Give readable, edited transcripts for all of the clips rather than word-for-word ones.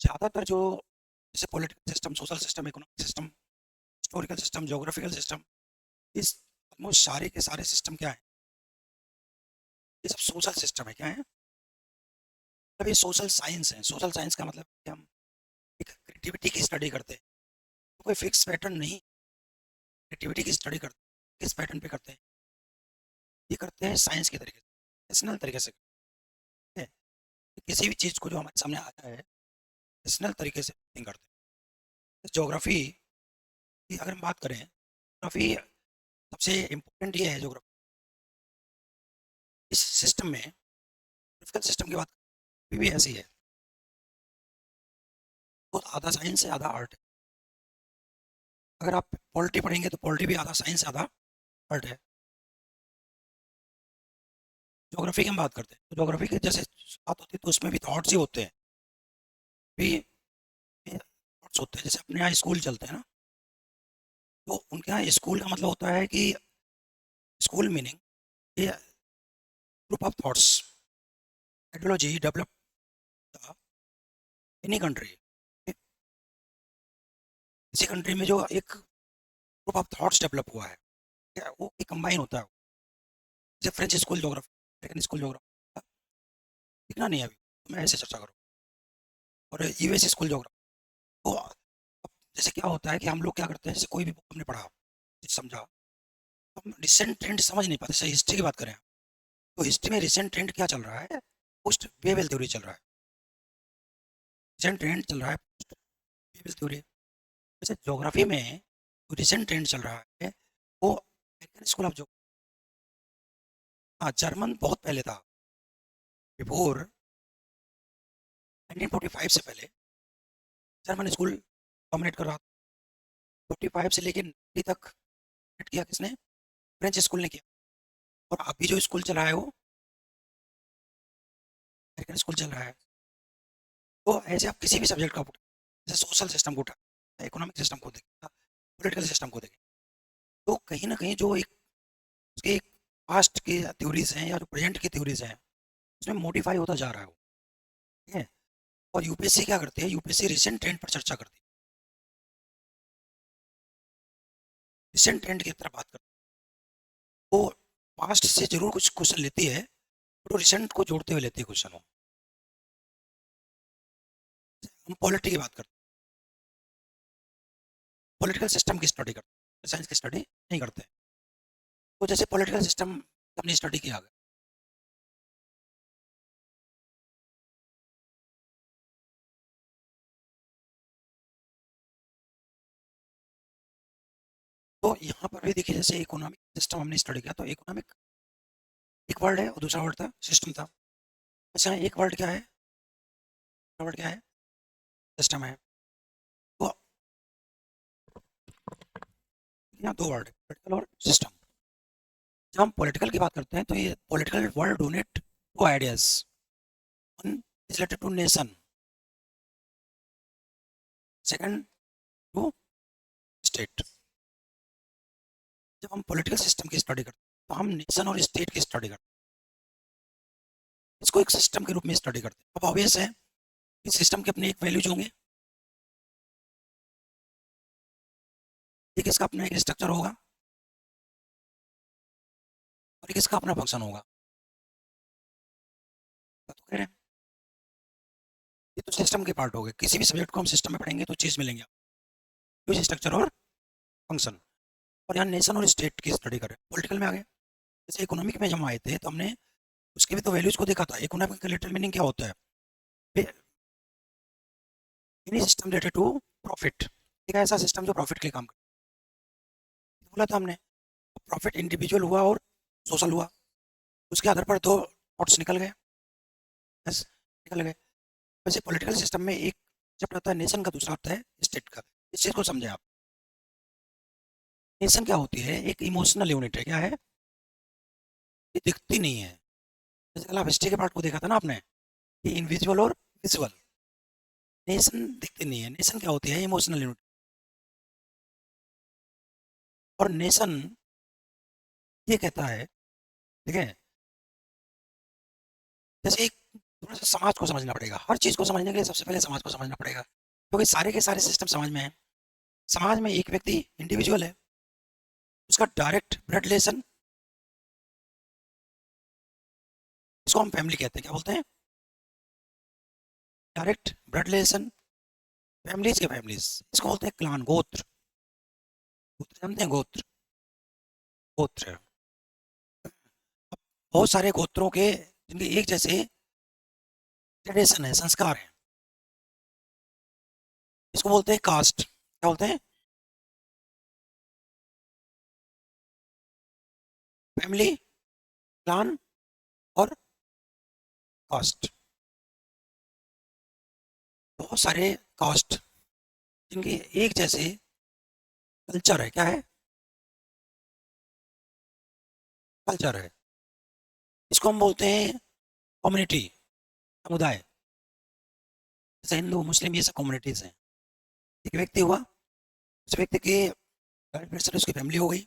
ज़्यादातर जो जैसे political system, social system, economic system, historical system, geographical system, इस ऑलमोस्ट सारे के सारे सिस्टम क्या है? ये सब सोशल सिस्टम है। क्या है? मतलब ये सोशल साइंस है। सोशल साइंस का मतलब कि हम एक क्रिएटिविटी की स्टडी करते हैं। तो कोई फिक्स पैटर्न नहीं, क्रिएटिविटी की स्टडी करते हैं। किस पैटर्न पे करते हैं? ये करते हैं साइंस के तरीके से, रेशनल तरीके से करते हैं। किसी भी चीज़ को जो हमारे सामने आता है, रेशनल तरीके से थिंक करते हैं। ज्योग्राफी की अगर हम बात करें, ज्योग्राफी सबसे इम्पोर्टेंट ये है ज्योग्राफी इस सिस्टम में। फिजिकल सिस्टम की बात भी ऐसी है, बहुत आधा साइंस है आधा आर्ट है। अगर आप पॉलिटी पढ़ेंगे तो पॉलिटी भी आधा साइंस आधा आर्ट है। ज्योग्राफी की हम बात करते हैं तो ज्योग्राफी की जैसे बात होती है तो उसमें भी थॉट्स ही होते हैं। भी थॉट्स होते हैं। जैसे अपने यहाँ स्कूल चलते हैं ना, तो उनके यहाँ स्कूल का मतलब होता है कि स्कूल मीनिंग ये group of thoughts, ideology develop any country. किसी कंट्री में जो एक ग्रुप ऑफ थॉट्स डेवलप हुआ है, क्या वो एक कंबाइन होता है। जैसे French school geography, American school geography, दिखना नहीं है अभी तो मैं ऐसे चर्चा करूँ। और यूएस स्कूल ज्योग्राफी, तो अब जैसे क्या होता है कि हम लोग क्या करते हैं, जैसे कोई भी बुक हमने पढ़ा, समझा, हम रिसेंट ट्रेंड समझ नहीं पाते। जैसे हिस्ट्री की बात करें तो हिस्ट्री में रिसेंट ट्रेंड क्या चल रहा है? पोस्ट वेवेल थ्योरी चल रहा है। रिसेंट ट्रेंड चल रहा है पोस्ट वेवेल थ्योरी। वैसे ज्योग्राफी में जो रिसेंट ट्रेंड चल रहा है वो अमेरिकन स्कूल ऑफ जो, हाँ, जर्मन बहुत पहले था। बिफोर 1945 से पहले जर्मन स्कूल डोमिनेट कर रहा था। 45 से लेकर 90 तक dominate किया किसने? फ्रेंच स्कूल ने किया। और अभी जो स्कूल चला है वो अमेरिकन स्कूल चल रहा है। तो ऐसे आप किसी भी सब्जेक्ट का उठा, जैसे सोशल सिस्टम को उठा, इकोनॉमिक सिस्टम को देखें, पॉलिटिकल सिस्टम को देखें, तो कहीं ना कहीं जो एक उसके पास्ट की थ्योरीज हैं या जो प्रेजेंट की थ्योरीज हैं उसमें मॉडिफाई होता जा रहा है वो। ठीक है। और यूपीएससी क्या करती है? यूपीएससी रिसेंट ट्रेंड पर चर्चा करती है, रिसेंट ट्रेंड की तरफ बात करती है। वो पास्ट से जरूर कुछ क्वेश्चन लेती है, और रिसेंट को जोड़ते हुए लेती है क्वेश्चन वो। हम पॉलिटी की बात करते हैं, पॉलिटिकल सिस्टम की स्टडी करते हैं, साइंस की स्टडी नहीं करते। तो जैसे पॉलिटिकल सिस्टम हमने स्टडी किया, तो यहाँ पर भी देखिए जैसे इकोनॉमिक सिस्टम हमने स्टडी किया, तो इकोनॉमिक एक वर्ड है और दूसरा वर्ड था सिस्टम था। अच्छा, एक वर्ड क्या है, दूसरा वर्ड क्या है? सिस्टम है। तो यहाँ दो वर्ड है, पॉलिटिकल और सिस्टम। जब हम पॉलिटिकल की बात करते हैं तो ये political word denote two ideas, one is related to nation, second to state. जब हम पॉलिटिकल सिस्टम की स्टडी करते हैं तो हम नेशन और स्टेट की स्टडी करते हैं, इसको एक सिस्टम के रूप में स्टडी करते हैं। अब ऑब्वियस है कि सिस्टम के अपने एक वैल्यूज होंगे, एक इसका अपना एक स्ट्रक्चर होगा, और एक इसका अपना फंक्शन होगा। तो कह रहे हैं ये तो सिस्टम के पार्ट हो गए। किसी भी सब्जेक्ट को हम सिस्टम में पढ़ेंगे तो चीज़ मिलेंगे, यूज स्ट्रक्चर और फंक्शन। और यहाँ नेशन और स्टेट की स्टडी करें, पॉलिटिकल में आ गए। जैसे इकोनॉमिक में जब हम आए थे तो हमने उसके भी तो वैल्यूज को देखा था। इकोनॉमिक का लिटरल मीनिंग क्या होता है? Any system related to profit, एक ऐसा सिस्टम जो प्रॉफिट के लिए काम करे, बोला था हमने। प्रॉफिट इंडिविजुअल हुआ और सोशल हुआ, उसके आधार पर दो थॉट्स निकल गए। बस निकल गए। वैसे पॉलिटिकल सिस्टम में एक चैप्टर आता है नेशन का, दूसरा आता है स्टेट का। इस चीज़ को समझे आप। नेशन क्या होती है? एक इमोशनल यूनिट है। क्या है? ये दिखती नहीं है। जैसे कल आप हिस्ट्री के पार्ट को देखा था ना आपने, कि इनविजुअल और विजुअल। नेशन दिखती नहीं है। नेशन क्या होती है? Emotional unit. और नेशन ये कहता है, ठीक है, जैसे एक थोड़ा सा समाज को समझना पड़ेगा। हर चीज़ को समझने के लिए सबसे पहले समाज को समझना पड़ेगा, क्योंकि सारे के सारे सिस्टम समाज में है। समाज में एक व्यक्ति इंडिविजुअल है, उसका डायरेक्ट ब्लड रिलेशन, इसको हम फैमिली कहते हैं। क्या बोलते हैं? डायरेक्ट ब्लड रिलेशन, फैमिलीज के फैमिलीज, इसको बोलते हैं क्लान, गोत्र। गोत्र जानते हैं? गोत्र, गोत्र। बहुत सारे गोत्रों के जिनके एक जैसे ट्रेडिशन है, संस्कार है, इसको बोलते हैं कास्ट। क्या बोलते हैं? फैमिली, क्लान और कास्ट। बहुत सारे कास्ट जिनके एक जैसे कल्चर है। क्या है? कल्चर है। इसको हम बोलते हैं कम्युनिटी, समुदाय। जैसे हिंदू, मुस्लिम, ये सब कम्युनिटीज हैं। एक व्यक्ति हुआ, उस व्यक्ति के ब्लड प्रेशर, उसकी फैमिली हो गई।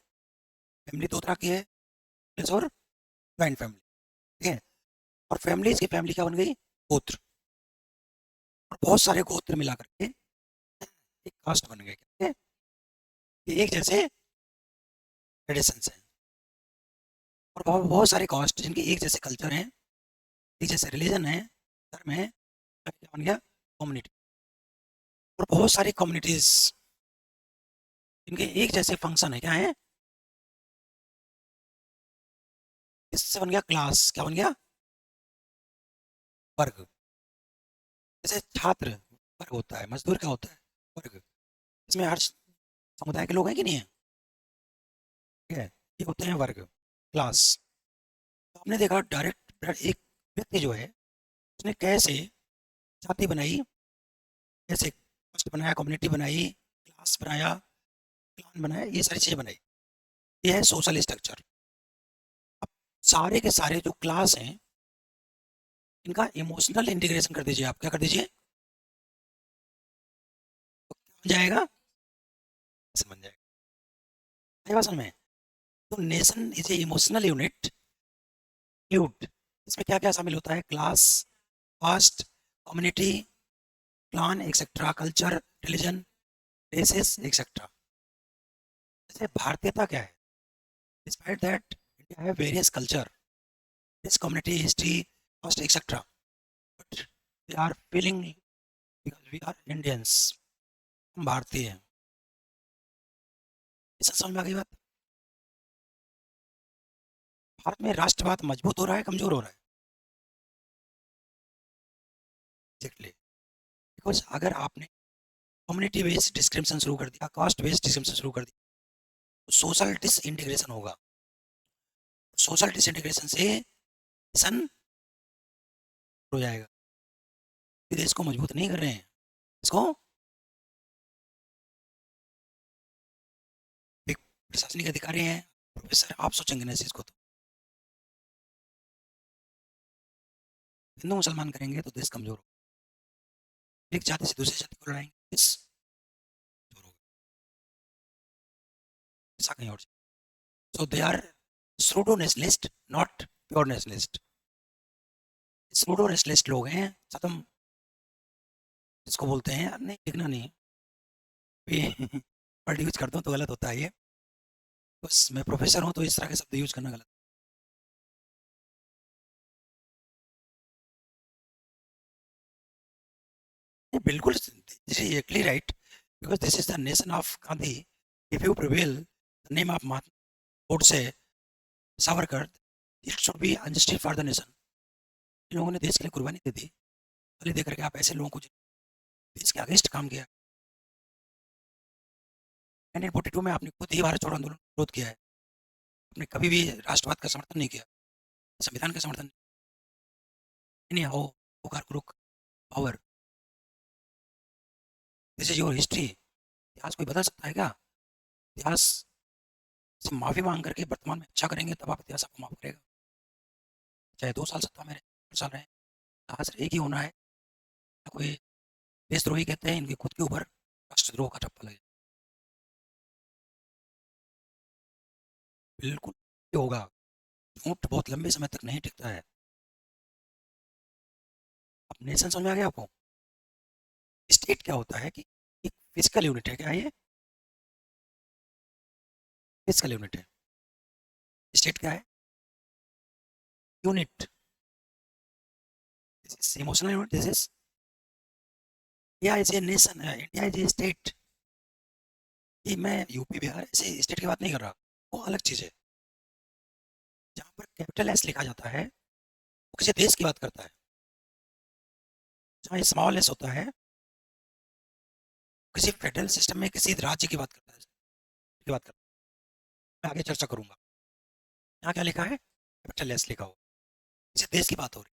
फैमिली दो तरह की है, और ज्वाइंट फैमिली। ठीक है? और फैमिलीज की फैमिली क्या बन गई? गोत्र। और बहुत सारे गोत्र मिला करके एक कास्ट बन गए। ठीक है? ये एक जैसे ट्रेडिशंस हैं। और बहुत बहुत सारे कास्ट जिनके एक जैसे कल्चर हैं, एक जैसे रिलीजन है, धर्म है, क्या बन गया? कम्युनिटी। और बहुत सारी कम्युनिटीज जिनके एक जैसे फंक्शन है। क्या है? इससे बन गया क्लास। क्या बन गया? वर्ग। जैसे छात्र वर्ग होता है, मजदूर क्या होता है? वर्ग। इसमें हर समुदाय के लोग हैं कि नहीं है? ठीक है? ये होते हैं वर्ग, क्लास। तो आपने देखा डायरेक्ट एक व्यक्ति जो है, उसने कैसे जाति बनाई, कैसे कास्ट बनाया, कम्युनिटी बनाई, क्लास बनाया, क्लान बनाया, ये सारी चीजें बनाई। ये है सोशल स्ट्रक्चर। अब सारे के सारे जो क्लास हैं, इनका इमोशनल इंटीग्रेशन कर दीजिए। आप क्या कर दीजिए? तो क्या बन जाएगा? समझ जाएगा। आई बात समझ में? तो nation is a emotional unit, यूट। इसमें क्या क्या शामिल होता है? Class, caste, community, clan etcetera, culture, religion, races etcetera. जैसे भारतीयता क्या है? Despite that India have various culture, this community, history, caste etcetera, but we are feeling because we are Indians. हम भारतीय हैं। ऐसा समझ में आ गई बात? भारत में राष्ट्रवाद मजबूत हो रहा है, कमजोर हो रहा है? एग्जैक्टली। बिकॉज अगर आपने कम्युनिटी बेस्ड डिस्क्रिप्शन शुरू कर दिया, कास्ट बेस्ड डिस्क्रिप्शन शुरू कर दिया, तो सोशल डिसइंटीग्रेशन होगा। सोशल डिसइंटीग्रेशन से सन हो जाएगा। फिर देश को मजबूत नहीं कर रहे हैं। इसको एक प्रशासनिक अधिकारी हैं, प्रोफेसर, आप सोचेंगे ना इस चीज को, तो हिंदू मुसलमान करेंगे तो देश कमजोर होगा। एक जाति से दूसरी जाति को लड़ाएंगे, देश कमजोर होगा। ऐसा कहीं और। So they are pseudo nationalist, not pure nationalist. Pseudo nationalist लोग हैं, खत्म। इसको बोलते हैं, नहीं लिखना नहीं है, वर्ड यूज करता हूँ तो गलत होता है ये। बस मैं प्रोफेसर हूँ तो इस तरह के शब्द यूज करना गलत। है। बिल्कुल, this is actually right, because this is the nation of Gandhi. If you prevail the name of Godse, Savarkar, it should be injustice for the nation. इन लोगों ने देश के लिए कुर्बानी दे दी, बलि दे करके आप ऐसे लोगों को देश के अगेंस्ट काम किया। 1942 में आपने खुद ही भारत छोड़ो आंदोलन का विरोध किया है। आपने कभी भी राष्ट्रवाद का समर्थन नहीं किया, संविधान का समर्थन नहीं। हो पुकार Kurukh power, this is your history. इतिहास कोई बदल सकता है क्या? इतिहास से माफी मांग करके वर्तमान में अच्छा करेंगे, तब आप इतिहास आपको माफ करेगा। चाहे 2 साल सत्ता में रहे, 4 साल रहे, इतिहास एक ही होना है। कोई देशद्रोही कहते हैं, इनके खुद के ऊपर राष्ट्रद्रोह का ठप्पा लगे। बिल्कुल ये होगा। झूठ बहुत लंबे समय तक नहीं टिकता है। नेशन समझ में आ गया आपको? स्टेट क्या होता है कि एक फिजिकल यूनिट है, क्या है ये? फिजिकल यूनिट है। स्टेट क्या है? Unit. This is emotional unit, this is, India is a nation है, इंडिया इज ए स्टेट। ये मैं यूपी बिहार ऐसे स्टेट की बात नहीं कर रहा, वो अलग चीज़ है। जहाँ पर कैपिटल एस लिखा जाता है वो किसी देश की बात करता है। जहाँ स्मॉल एस होता है किसी फेडरल सिस्टम में किसी राज्य की बात करता है, की बात करता है। मैं आगे चर्चा करूंगा। यहाँ क्या लिखा है? कैपिटल एस लिखा हो, किसी देश की बात हो रही।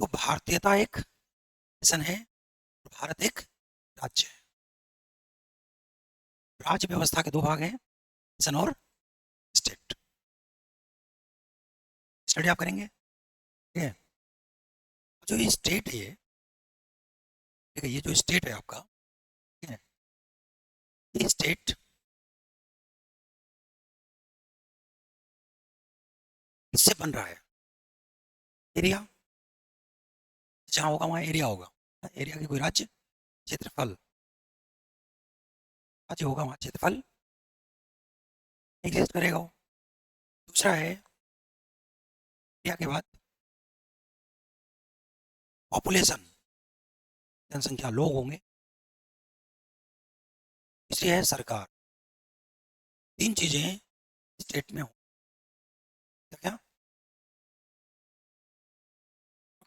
तो भारतीयता एक नेशन है और भारत एक राज्य है। राज्य व्यवस्था के दो भाग हैं, नेशन और स्टेट। स्टडी आप करेंगे, ठीक है? जो ये स्टेट है, ठीक है, ये जो स्टेट है आपका, ठीक है, ये स्टेट किससे बन रहा है? एरिया, जहाँ होगा वहाँ एरिया होगा। एरिया की कोई राज्य, क्षेत्रफल, राज्य होगा वहाँ क्षेत्रफल एग्जिस्ट करेगा वो। दूसरा है एरिया के बाद पॉपुलेशन, जनसंख्या, लोग होंगे। तीसरी है सरकार। तीन चीजें स्टेट में हो, क्या?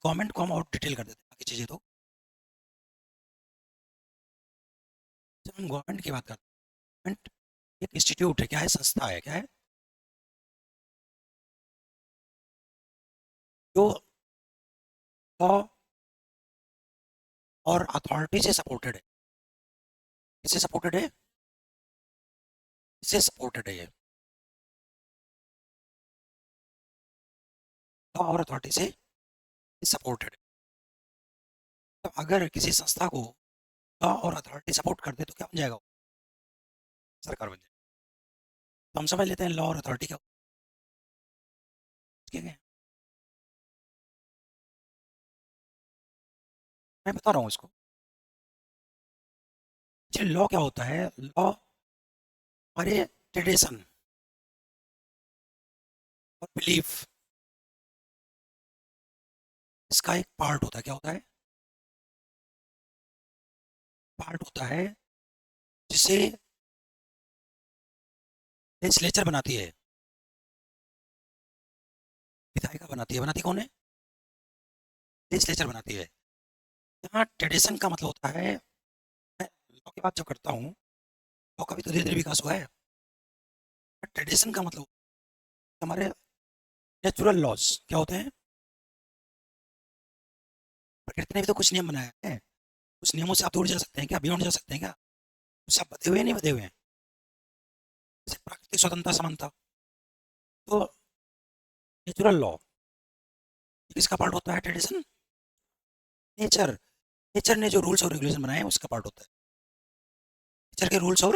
गवर्नमेंट को हम और डिटेल कर देते हैं, बाकी चीजें तो जब हम गवर्नमेंट की बात करते हैं, गवर्नमेंट एक इंस्टीट्यूट है, क्या है? संस्था है, क्या है? जो लॉ और अथॉरिटी से सपोर्टेड है। किससे सपोर्टेड है? इससे सपोर्टेड है ये, लॉ और अथॉरिटी से सपोर्टेड है। तो अगर किसी संस्था को लॉ और अथॉरिटी सपोर्ट कर दे तो क्या बन जाएगा वो? सरकार बन जाएगा। तो हम समझ लेते हैं लॉ और अथॉरिटी क्या होती है। मैं बता रहा हूँ इसको। लॉ क्या होता है? लॉ हमारे ट्रेडिशन और बिलीफ, इसका एक पार्ट होता है। क्या होता है? पार्ट होता है जिसे लेजिस्लेचर बनाती है, विधायिका बनाती है। बनाती कौन है? लेजिस्लेचर बनाती है। यहाँ ट्रेडिशन का मतलब होता है, मैं लॉ की बात जब करता हूँ, लॉ का भी तो धीरे धीरे विकास हुआ है। ट्रेडिशन का मतलब हमारे नेचुरल लॉज क्या होते हैं? प्रकृति ने भी तो कुछ नियम बनाए हैं। उस नियमों से आप दूर जा सकते हैं क्या? बियॉन्ड जा सकते हैं क्या? उससे आप बधे हुए नहीं बधे हुए हैं? जैसे प्राकृतिक स्वतंत्रता, समानता। तो नेचुरल लॉ किसका पार्ट होता है? Tradition, nature. नेचर ने जो रूल्स और रेगुलेशन बनाए हैं उसका पार्ट होता है। नेचर के रूल्स और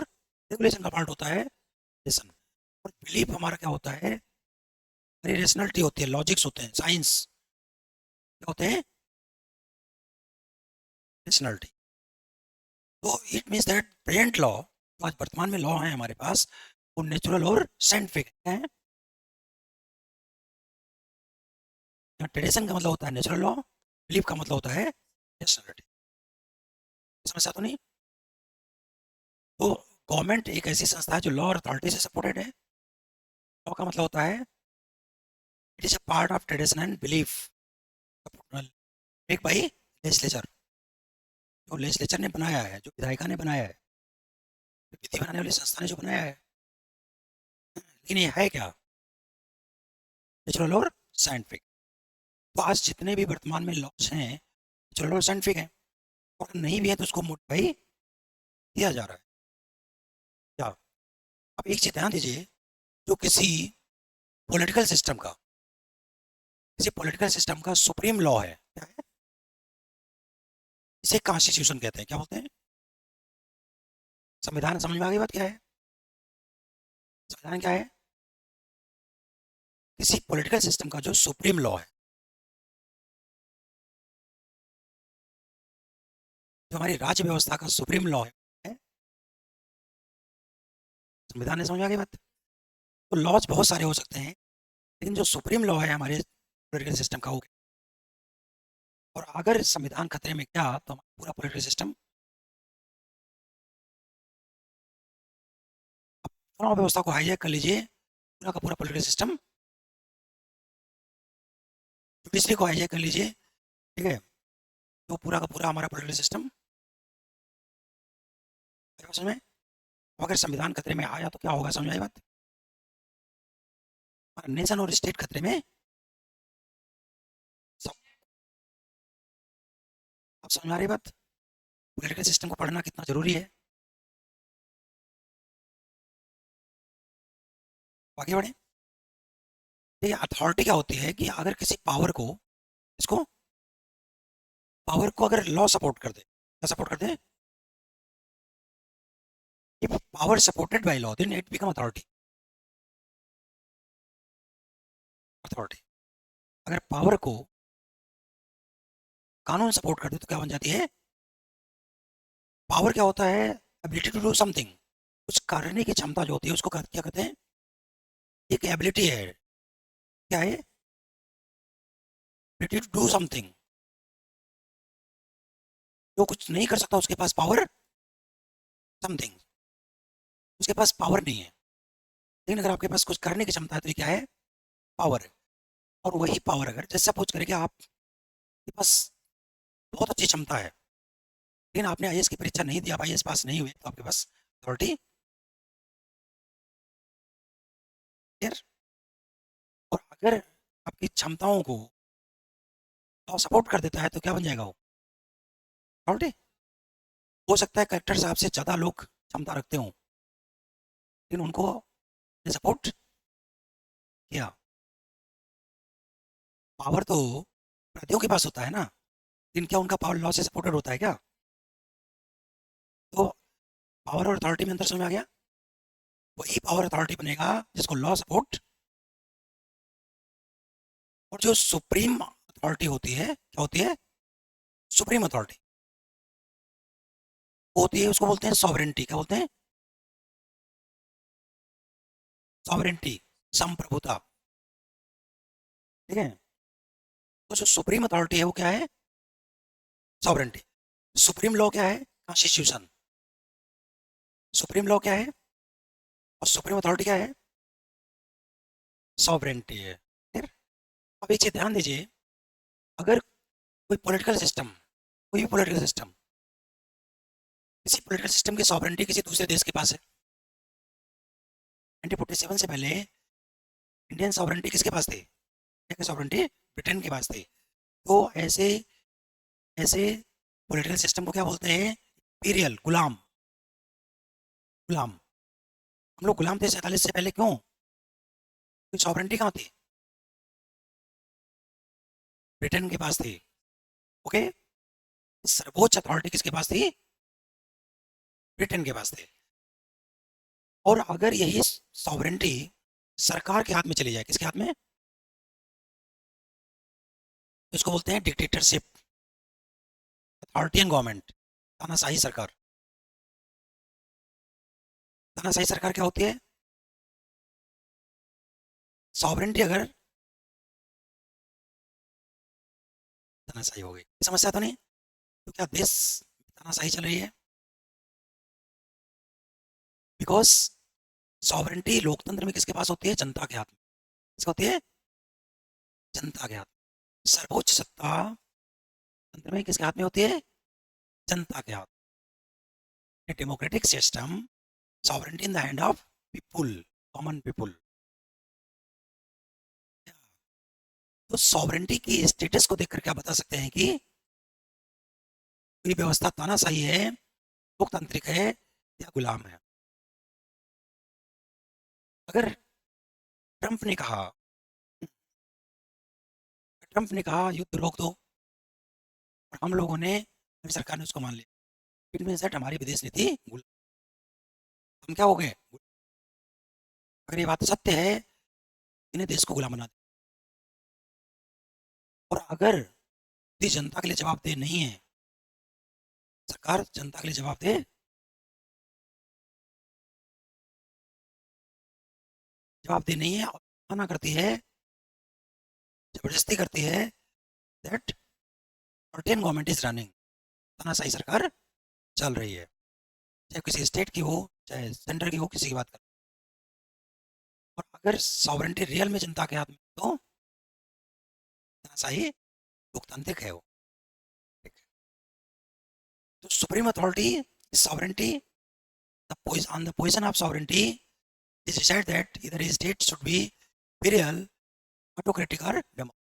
रेगुलेशन का पार्ट होता है ट्रेडिशन। और बिलीफ हमारा क्या होता है? हमारी रेशनलिटी होती है, लॉजिक्स होते हैं, साइंस क्या होते हैं? रेशनलिटी। तो it means that present law, आज वर्तमान में लॉ है हमारे पास, वो नेचुरल और साइंटिफिक है। यहाँ ट्रेडिशन का मतलब होता है नेचुरल लॉ, बिलीफ का मतलब होता है रेशनलिटी। समस्या तो नहीं? तो गवर्नमेंट एक ऐसी संस्था है जो लॉ और अथॉरिटी से सपोर्टेड है। लॉ का मतलब होता है it is a part of tradition and belief, एक भाई लेजिस्लेचर, जो लेजिस्लेचर ने बनाया है, जो विधायिका ने बनाया है, विधि बनाने वाली संस्था ने जो बनाया है। लेकिन ये है क्या? नेचुरल और साइंटिफिक। तो आज जितने भी वर्तमान में लॉज हैं नेचुरल और साइंटिफिक हैं, और नहीं भी है तो उसको मोडिफाई किया जा रहा है। क्या? आप एक चीज ध्यान दीजिए, जो किसी पॉलिटिकल सिस्टम का सुप्रीम लॉ है, क्या है? इसे कॉन्स्टिट्यूशन कहते हैं। क्या बोलते हैं? संविधान। समझ में आ गई बात क्या है? संविधान क्या है? किसी पॉलिटिकल सिस्टम का जो सुप्रीम लॉ है। जो हमारी राज्य व्यवस्था का सुप्रीम लॉ है, संविधान ने, समझ में आ गई बात? तो लॉज बहुत सारे हो सकते हैं, लेकिन जो सुप्रीम लॉ है हमारे पॉलिटिकल सिस्टम का, वो क्या? और अगर संविधान खतरे में क्या, तो हमारा पूरा पॉलिटिकल सिस्टम, चुनाव व्यवस्था को हाईजैक कर लीजिए, पूरा का पूरा पॉलिटिकल सिस्टम, जुडिशरी को हाईजैक कर लीजिए, ठीक है, तो पूरा का पूरा हमारा पॉलिटिकल सिस्टम, समझ में? अगर संविधान खतरे में आया तो क्या होगा, समझ में आई बात? हमारा नेशन और स्टेट खतरे में, सब, आप समझ में आ रही बात? पॉलिटिकल सिस्टम को पढ़ना कितना जरूरी है। आगे बढ़े। ये अथॉरिटी क्या होती है कि अगर किसी पावर को, इसको पावर को अगर लॉ सपोर्ट कर दे, क्या सपोर्ट कर दे, if power supported by law then it become authority। अगर पावर को कानून सपोर्ट कर दे तो क्या बन जाती है? पावर क्या होता है? एबिलिटी टू डू समथिंग, कुछ करने की क्षमता जो होती है उसको क्या कहते हैं? एक एबिलिटी है, क्या है? Ability to do something. जो कुछ नहीं कर सकता उसके पास पावर समथिंग, उसके पास पावर नहीं है, लेकिन अगर आपके पास कुछ करने की क्षमता है तो ये क्या है? पावर है। और वही पावर अगर, जैसे सपोज करें कि आपके पास बहुत अच्छी क्षमता है, लेकिन आपने आईएएस की परीक्षा नहीं दी, आप आईएएस पास नहीं हुए, तो आपके पास अथॉरिटी, और अगर आपकी क्षमताओं को लॉ सपोर्ट कर देता है तो क्या बन जाएगा वो? अथॉरिटी। हो सकता है कलेक्टर साहब से ज़्यादा लोग क्षमता रखते हों, लेकिन उनको सपोर्ट किया। पावर तो अपराधियों के पास होता है ना, लेकिन क्या उनका पावर लॉ से सपोर्टेड होता है क्या? तो पावर और अथॉरिटी में अंतर समझ में आ गया? वही पावर अथॉरिटी बनेगा जिसको लॉ सपोर्ट, और जो सुप्रीम अथॉरिटी होती है, क्या होती है? सुप्रीम अथॉरिटी होती है, उसको बोलते हैं सॉवरेंटी। क्या बोलते हैं? सॉवरेंटी, संप्रभुता, ठीक है। तो जो सुप्रीम अथॉरिटी है वो क्या है? सॉवरेंटी। सुप्रीम लॉ क्या है? कॉन्स्टिट्यूशन। सुप्रीम लॉ क्या है और सुप्रीम अथॉरिटी क्या है? सॉवरेंटी है। फिर अब एक चीज ध्यान दीजिए, अगर कोई पॉलिटिकल सिस्टम, कोई भी पॉलिटिकल सिस्टम, किसी पॉलिटिकल सिस्टम की सॉवरेंटी किसी दूसरे देश के पास है, 1947 से पहले इंडियन सॉवरेंटी किसके पास थी? इंडिया की सॉवरेंटी ब्रिटेन के पास थी। तो ऐसे ऐसे पॉलिटिकल सिस्टम को क्या बोलते हैं? इंपीरियल, गुलाम। गुलाम, हम लोग गुलाम थे 47 से पहले, क्यों? कोई सॉवरेंटी कहाँ थी? ब्रिटेन के पास थी। ओके, सर्वोच्च अथॉरिटी किसके पास थी? ब्रिटेन के पास थी। और अगर यही सॉवरेंटी सरकार के हाथ में चली जाए, किसके हाथ में? तो इसको बोलते हैं डिक्टेटरशिप, अथॉरिटियन गवर्नमेंट, तानाशाही सरकार। तानाशाही सरकार क्या होती है? सॉवरेंटी अगर तानाशाही हो गई, समस्या तो नहीं? तो क्या देश तानाशाही चल रही है? बिकॉज सॉवरेंटी लोकतंत्र में किसके पास होती है? जनता के हाथ में। किसका होती है? जनता के हाथ में। सर्वोच्च सत्ता तंत्र में किसके हाथ में होती है? जनता के हाथ। Democratic system, sovereignty in the hand of people, common people. तो सॉवरेंटी की स्टेटस को देखकर क्या बता सकते हैं कि कोई व्यवस्था तानाशाही है, लोकतांत्रिक है, या गुलाम है? अगर ट्रंप ने कहा, ट्रंप ने कहा युद्ध रोक दो, और हम लोगों ने, हमारी सरकार ने उसको मान लिया, इट मीन दैट हमारी विदेश नीति हम क्या हो गए? अगर ये बात सत्य है, इन्हें देश को गुलाम बना दिया। और अगर यदि जनता के लिए जवाबदेह नहीं है, सरकार जनता के लिए जवाब दे, जवाबदेह नहीं है, मना करती है, जबरदस्ती करती है, that certain government is running, तानाशाही सरकार चल रही है, चाहे किसी स्टेट की हो चाहे सेंटर की हो, किसी की बात कर। और अगर सॉवरेंटी रियल में जनता के हाथ में तो तानाशाही लोकतांत्रिक है वो। ठीक है? तो supreme authority sovereignty, on the position of sovereignty is decide that either a state should be imperial, autocratic or democratic.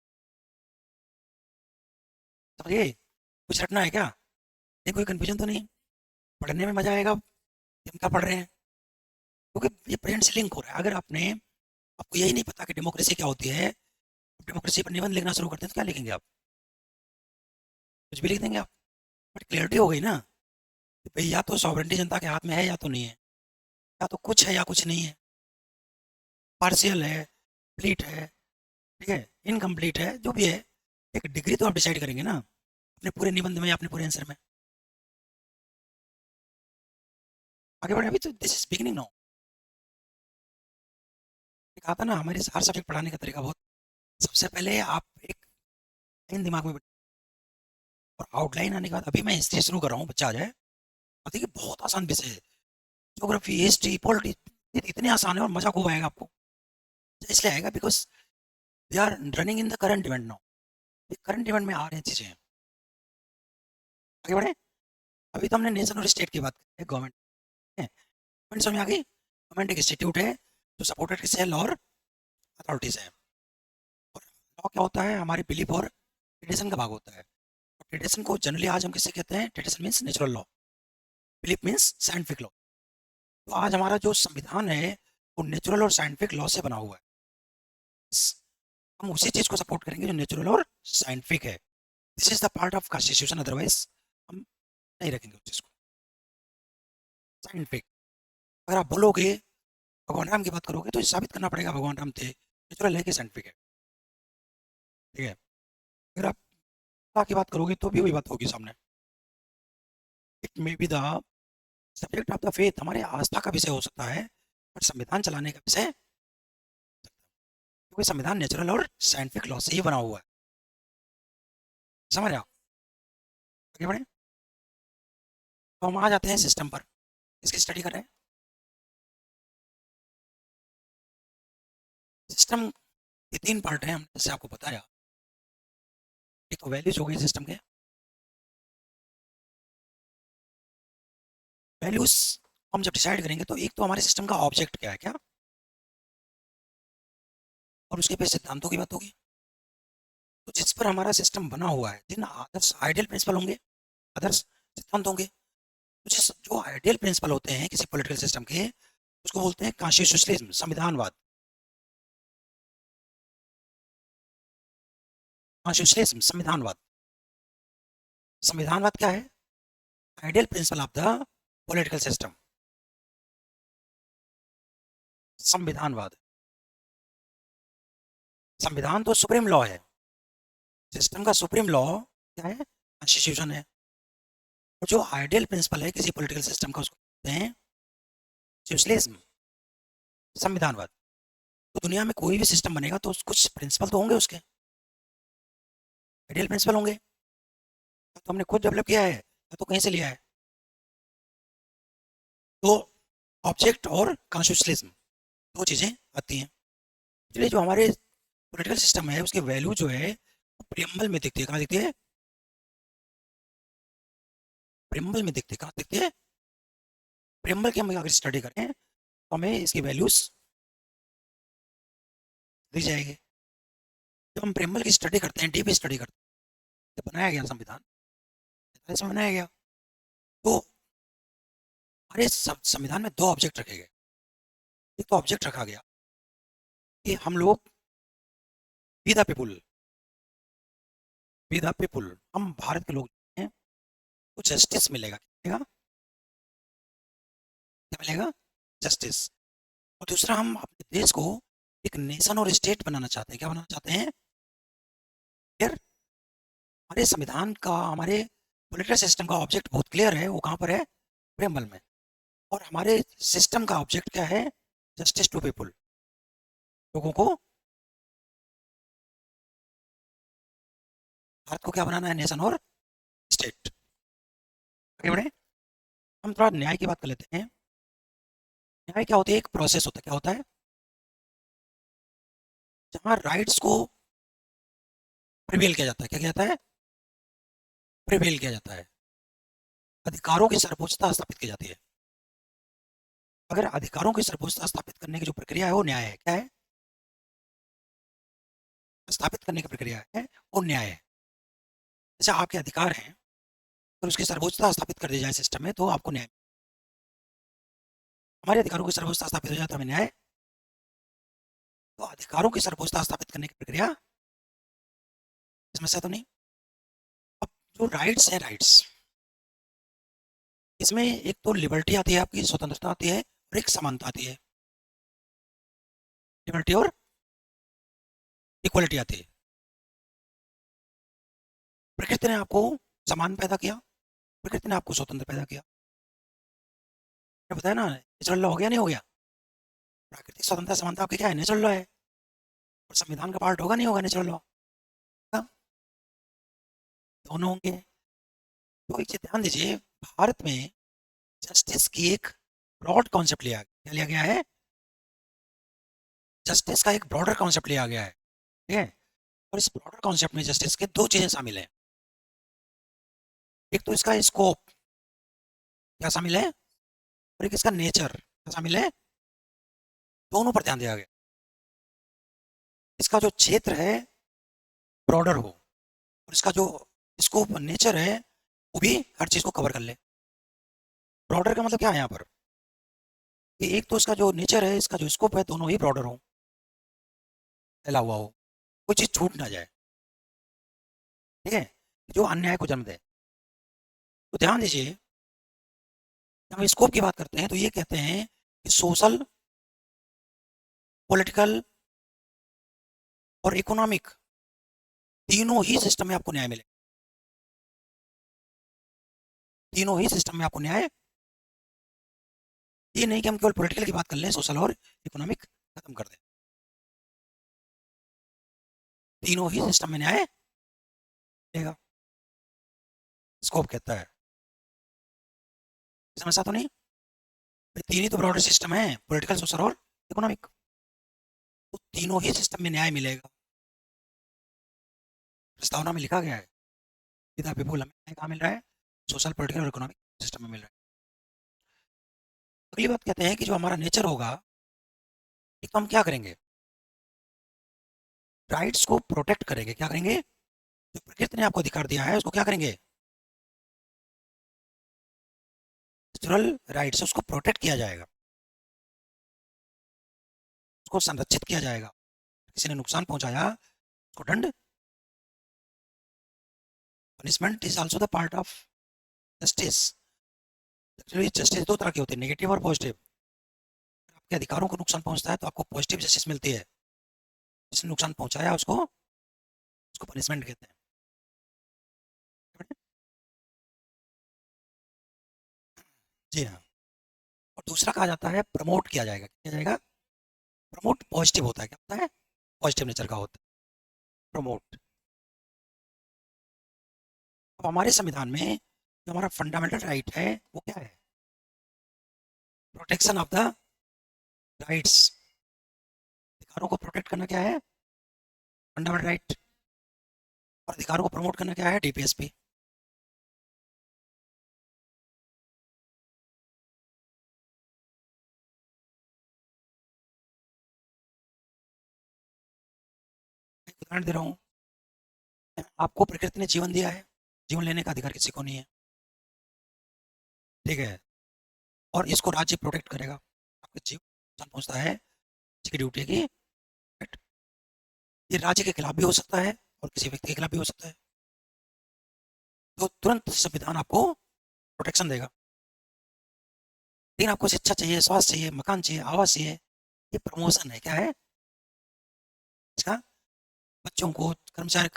समझिए, कुछ रटना है क्या? ये कोई कंफ्यूजन तो नहीं? पढ़ने में मजा आएगा कि हम क्या पढ़ रहे हैं, क्योंकि ये प्रेजेंट से लिंक हो रहा है। अगर आपको यही नहीं पता कि डेमोक्रेसी क्या होती है, डेमोक्रेसी पर निबंध लिखना शुरू करते हैं तो क्या लिखेंगे आप? कुछ भी लिख देंगे आप। बट क्लियरिटी हो गई ना कि भाई या तो सॉवरेंटी जनता के हाथ में है या तो नहीं है, या तो कुछ है या कुछ नहीं है, पार्शियल है, कंप्लीट है, ठीक है, इनकम्प्लीट है, जो भी है, एक डिग्री तो आप डिसाइड करेंगे ना अपने पूरे निबंध में या अपने पूरे आंसर में। आगे बढ़े, अभी तो दिस इज बिगिनिंग नाउ। कहा था ना हमारे हर सब्जेक्ट पढ़ाने का तरीका बहुत, सबसे पहले आप एक लाइन दिमाग में और आउटलाइन आने के बाद, अभी मैं हिस्ट्री शुरू कर रहा हूँ, बच्चा आ जाए और देखिए बहुत आसान विषय है, ज्योग्राफी हिस्ट्री पॉलिटिक्स इतने आसान है और मजा खूब आएगा आपको। इसलिए आएगा because they are running in the current event now, current event में आ रही हैं चीजें। आगे बढ़े, अभी तो हमने नेशन और स्टेट की बात की, गवर्नमेंट गवर्नमेंट समझ में आ गई। गवर्नमेंट एक इंस्टीट्यूट है जो सपोर्टेड किससे है, लॉ और अथॉरिटीज है। और लॉ क्या होता है, हमारी बिलीफ और ट्रेडिशन का भाग होता है। और ट्रेडिशन को जनरली आज हम किससे कहते हैं, tradition means natural law, belief means scientific law. तो आज हमारा जो संविधान है वो नेचुरल और साइंटिफिक लॉ से बना हुआ है। हम उसी चीज को सपोर्ट करेंगे जो नेचुरल और साइंटिफिक है। This is the part of constitution, otherwise हम नहीं रखेंगे उस चीज को। साइंटिफिक, अगर आप बोलोगे भगवान राम की बात करोगे तो ये साबित करना पड़ेगा भगवान राम थे, नेचुरल है कि साइंटिफिक है। ठीक है, अगर आप अल्लाह की बात करोगे तो भी वही बात होगी सामने। It may be the subject of the faith, हमारे आस्था का विषय हो सकता है, पर संविधान चलाने का विषय, क्योंकि संविधान नेचुरल और साइंटिफिक लॉ से ही बना हुआ है। समझ रहे हो? आगे बढ़े, तो हम आ जाते हैं सिस्टम पर, इसकी स्टडी कर रहे हैं। सिस्टम के तीन पार्ट हैं, हमने जैसे आपको बताया। एक तो वैल्यूज हो गई सिस्टम के, वैल्यूज हम जब डिसाइड करेंगे तो एक तो हमारे सिस्टम का ऑब्जेक्ट क्या है, क्या, और उसके पे सिद्धांतों की बात होगी। तो जिस पर हमारा सिस्टम बना हुआ है, जिन आदर्श आइडियल प्रिंसिपल होंगे, आदर्श सिद्धांत होंगे, तो जिस जो आइडियल प्रिंसिपल होते हैं किसी पॉलिटिकल सिस्टम के, उसको बोलते हैं कॉन्स्टिट्यूशनलिज्म, संविधानवाद। कॉन्स्टिट्यूशनलिज्म, संविधानवाद। संविधानवाद क्या है, ideal principle of the political system, संविधानवाद। संविधान तो सुप्रीम लॉ है, सिस्टम का सुप्रीम लॉ क्या है, कॉन्स्टिट्यूशन है। और जो आइडियल प्रिंसिपल है किसी पॉलिटिकल सिस्टम का, उसको कहते हैं सोशलिज्म, संविधानवाद। तो दुनिया में कोई भी सिस्टम बनेगा तो कुछ प्रिंसिपल तो होंगे उसके, आइडियल प्रिंसिपल होंगे। तो हमने खुद डेवलप किया है या तो कहीं से लिया है। तो ऑब्जेक्ट और कॉन्स्टिट्यूशनलिज्म दो चीजें आती हैं। इसलिए जो हमारे पॉलिटिकल सिस्टम है उसकी वैल्यू जो है प्रियम्बल में दिखती है। कहाँ दिखती है, प्रियम्बल में दिखती है। कहाँ दिखती है, प्रियम्बल की हम अगर स्टडी करें तो हमें इसकी वैल्यूज दिख जाएगी। जब हम प्रियम्बल की स्टडी करते हैं, डीप स्टडी करते हैं, जब बनाया गया संविधान, इसमें बनाया गया, तो हमारे संविधान में दो ऑब्जेक्ट रखे गए। एक तो ऑब्जेक्ट रखा गया कि हम लोग we the people, we the people, हम भारत के लोग हैं, तो जस्टिस मिलेगा। क्या मिलेगा, जस्टिस। और दूसरा, हम अपने देश को एक नेशन और स्टेट बनाना चाहते हैं। क्या बनाना चाहते हैं, यार हमारे संविधान का, हमारे पॉलिटिकल सिस्टम का ऑब्जेक्ट बहुत क्लियर है, वो कहाँ पर है? प्रेम्बल में। और हमारे सिस्टम का ऑब्जेक्ट क्या है? जस्टिस टू पीपुल, लोगों को, भारत को क्या बनाना है? नेशन और स्टेट। आगे बढ़े, हम थोड़ा न्याय की बात कर लेते हैं। न्याय क्या होती है? एक प्रोसेस होता है। क्या होता है? जहाँ राइट्स को प्रिवेल किया जाता है। क्या किया जाता है? प्रिवेल किया जाता है, अधिकारों की सर्वोच्चता स्थापित की जाती है। अगर अधिकारों की सर्वोच्चता स्थापित करने की जो प्रक्रिया है वो न्याय है। क्या है? स्थापित करने की प्रक्रिया है वो न्याय है। जैसे आपके अधिकार हैं और उसकी सर्वोच्चता स्थापित कर दी जाए सिस्टम में, तो आपको न्याय। हमारे अधिकारों की सर्वोच्चता स्थापित हो जाए तो हमें न्याय। तो अधिकारों की सर्वोच्चता स्थापित करने की प्रक्रिया, इसमें से तो नहीं। अब जो राइट्स है, राइट्स, इसमें एक तो लिबर्टी आती है, आपकी स्वतंत्रता आती है, और एक समानता आती है। लिबर्टी और इक्वलिटी आती है। प्रकृति ने आपको समान पैदा किया, प्रकृति ने आपको स्वतंत्र पैदा किया। मैंने बताया ना, नेचुरल लॉ हो गया नहीं हो गया? प्राकृतिक स्वतंत्रता समानता आपकी क्या है? नेचुरल लॉ है। और संविधान का पार्ट होगा नहीं होगा नेचुरल लॉ? दोनों होंगे। तो एक चीज ध्यान दीजिए, भारत में जस्टिस की एक ब्रॉड कॉन्सेप्ट लिया गया। क्या लिया गया है? जस्टिस का एक ब्रॉडर कॉन्सेप्ट लिया गया है। ठीक है? और इस ब्रॉडर कॉन्सेप्ट में जस्टिस के दो चीजें शामिल हैं। एक तो इसका स्कोप, क्या शामिल है? और एक इसका नेचर, क्या शामिल है? दोनों पर ध्यान दिया गया। इसका जो क्षेत्र है ब्रॉडर हो, और इसका जो स्कोप नेचर है वो भी हर चीज को कवर कर ले। ब्रॉडर का मतलब क्या है यहाँ पर? कि एक तो इसका जो नेचर है, इसका जो स्कोप है, दोनों ही ब्रॉडर हो, फैला हुआ हो, कोई चीज छूट ना जाए। ठीक है? जो अन्याय को जन्म दे। तो ध्यान दीजिए, जब हम स्कोप की बात करते हैं तो ये कहते हैं कि सोशल, पॉलिटिकल और इकोनॉमिक, तीनों ही सिस्टम में आपको न्याय मिले। तीनों ही सिस्टम में आपको न्याय। ये नहीं कि हम केवल पॉलिटिकल की बात कर लें, सोशल और इकोनॉमिक खत्म कर दें। तीनों ही सिस्टम में न्याय मिलेगा, स्कोप कहता है। समझा तो नहीं? तीन ही तो ब्रॉडर सिस्टम है, पॉलिटिकल, सोशल और इकोनॉमिक। तो तीनों ही सिस्टम में न्याय मिलेगा। प्रस्तावना में लिखा गया है, सीधा पीपुल हमें न्याय कहाँ मिल रहा है? सोशल, पॉलिटिकल और इकोनॉमिक सिस्टम में मिल रहा है। अगली बात कहते हैं कि जो हमारा नेचर होगा, एक तो हम क्या करेंगे? राइट्स को प्रोटेक्ट करेंगे। क्या करेंगे? जो प्रकृति ने आपको अधिकार दिया है उसको क्या करेंगे? नेचुरल राइट्स, उसको प्रोटेक्ट किया जाएगा, उसको संरक्षित किया जाएगा। किसी ने नुकसान पहुंचाया, उसको दंड, punishment is also the part of justice. Actually justice दो तरह की होती है, नेगेटिव और पॉजिटिव। आपके अधिकारों को नुकसान पहुंचता है तो आपको पॉजिटिव जस्टिस मिलती है, जिसने नुकसान पहुंचाया उसको, उसको पनिशमेंट कहते हैं। जी हाँ। और दूसरा कहा जाता है प्रमोट किया जाएगा। किया जाएगा? प्रमोट पॉजिटिव होता है। क्या होता है? पॉजिटिव नेचर का होता है प्रमोट। अब हमारे संविधान में जो हमारा फंडामेंटल राइट है वो क्या है? Protection of the rights. अधिकारों को प्रोटेक्ट करना क्या है? Fundamental right. और अधिकारों को प्रमोट करना क्या है? डीपीएसपी। एक उदाहरण दे रहा हूँ, आपको प्रकृति ने जीवन दिया है, जीवन लेने का अधिकार किसी को नहीं है। ठीक है? और इसको राज्य प्रोटेक्ट करेगा। आपके जीवन नुकसान पहुंचता है, इसकी ड्यूटी है कि ये राज्य के खिलाफ भी हो सकता है और किसी व्यक्ति के खिलाफ भी हो सकता है, तो तुरंत संविधान आपको प्रोटेक्शन देगा। लेकिन आपको शिक्षा चाहिए, स्वास्थ्य चाहिए, मकान चाहिए, आवास चाहिए, ये प्रमोशन है। क्या है इसका? बच्चों को, कर्मचारी,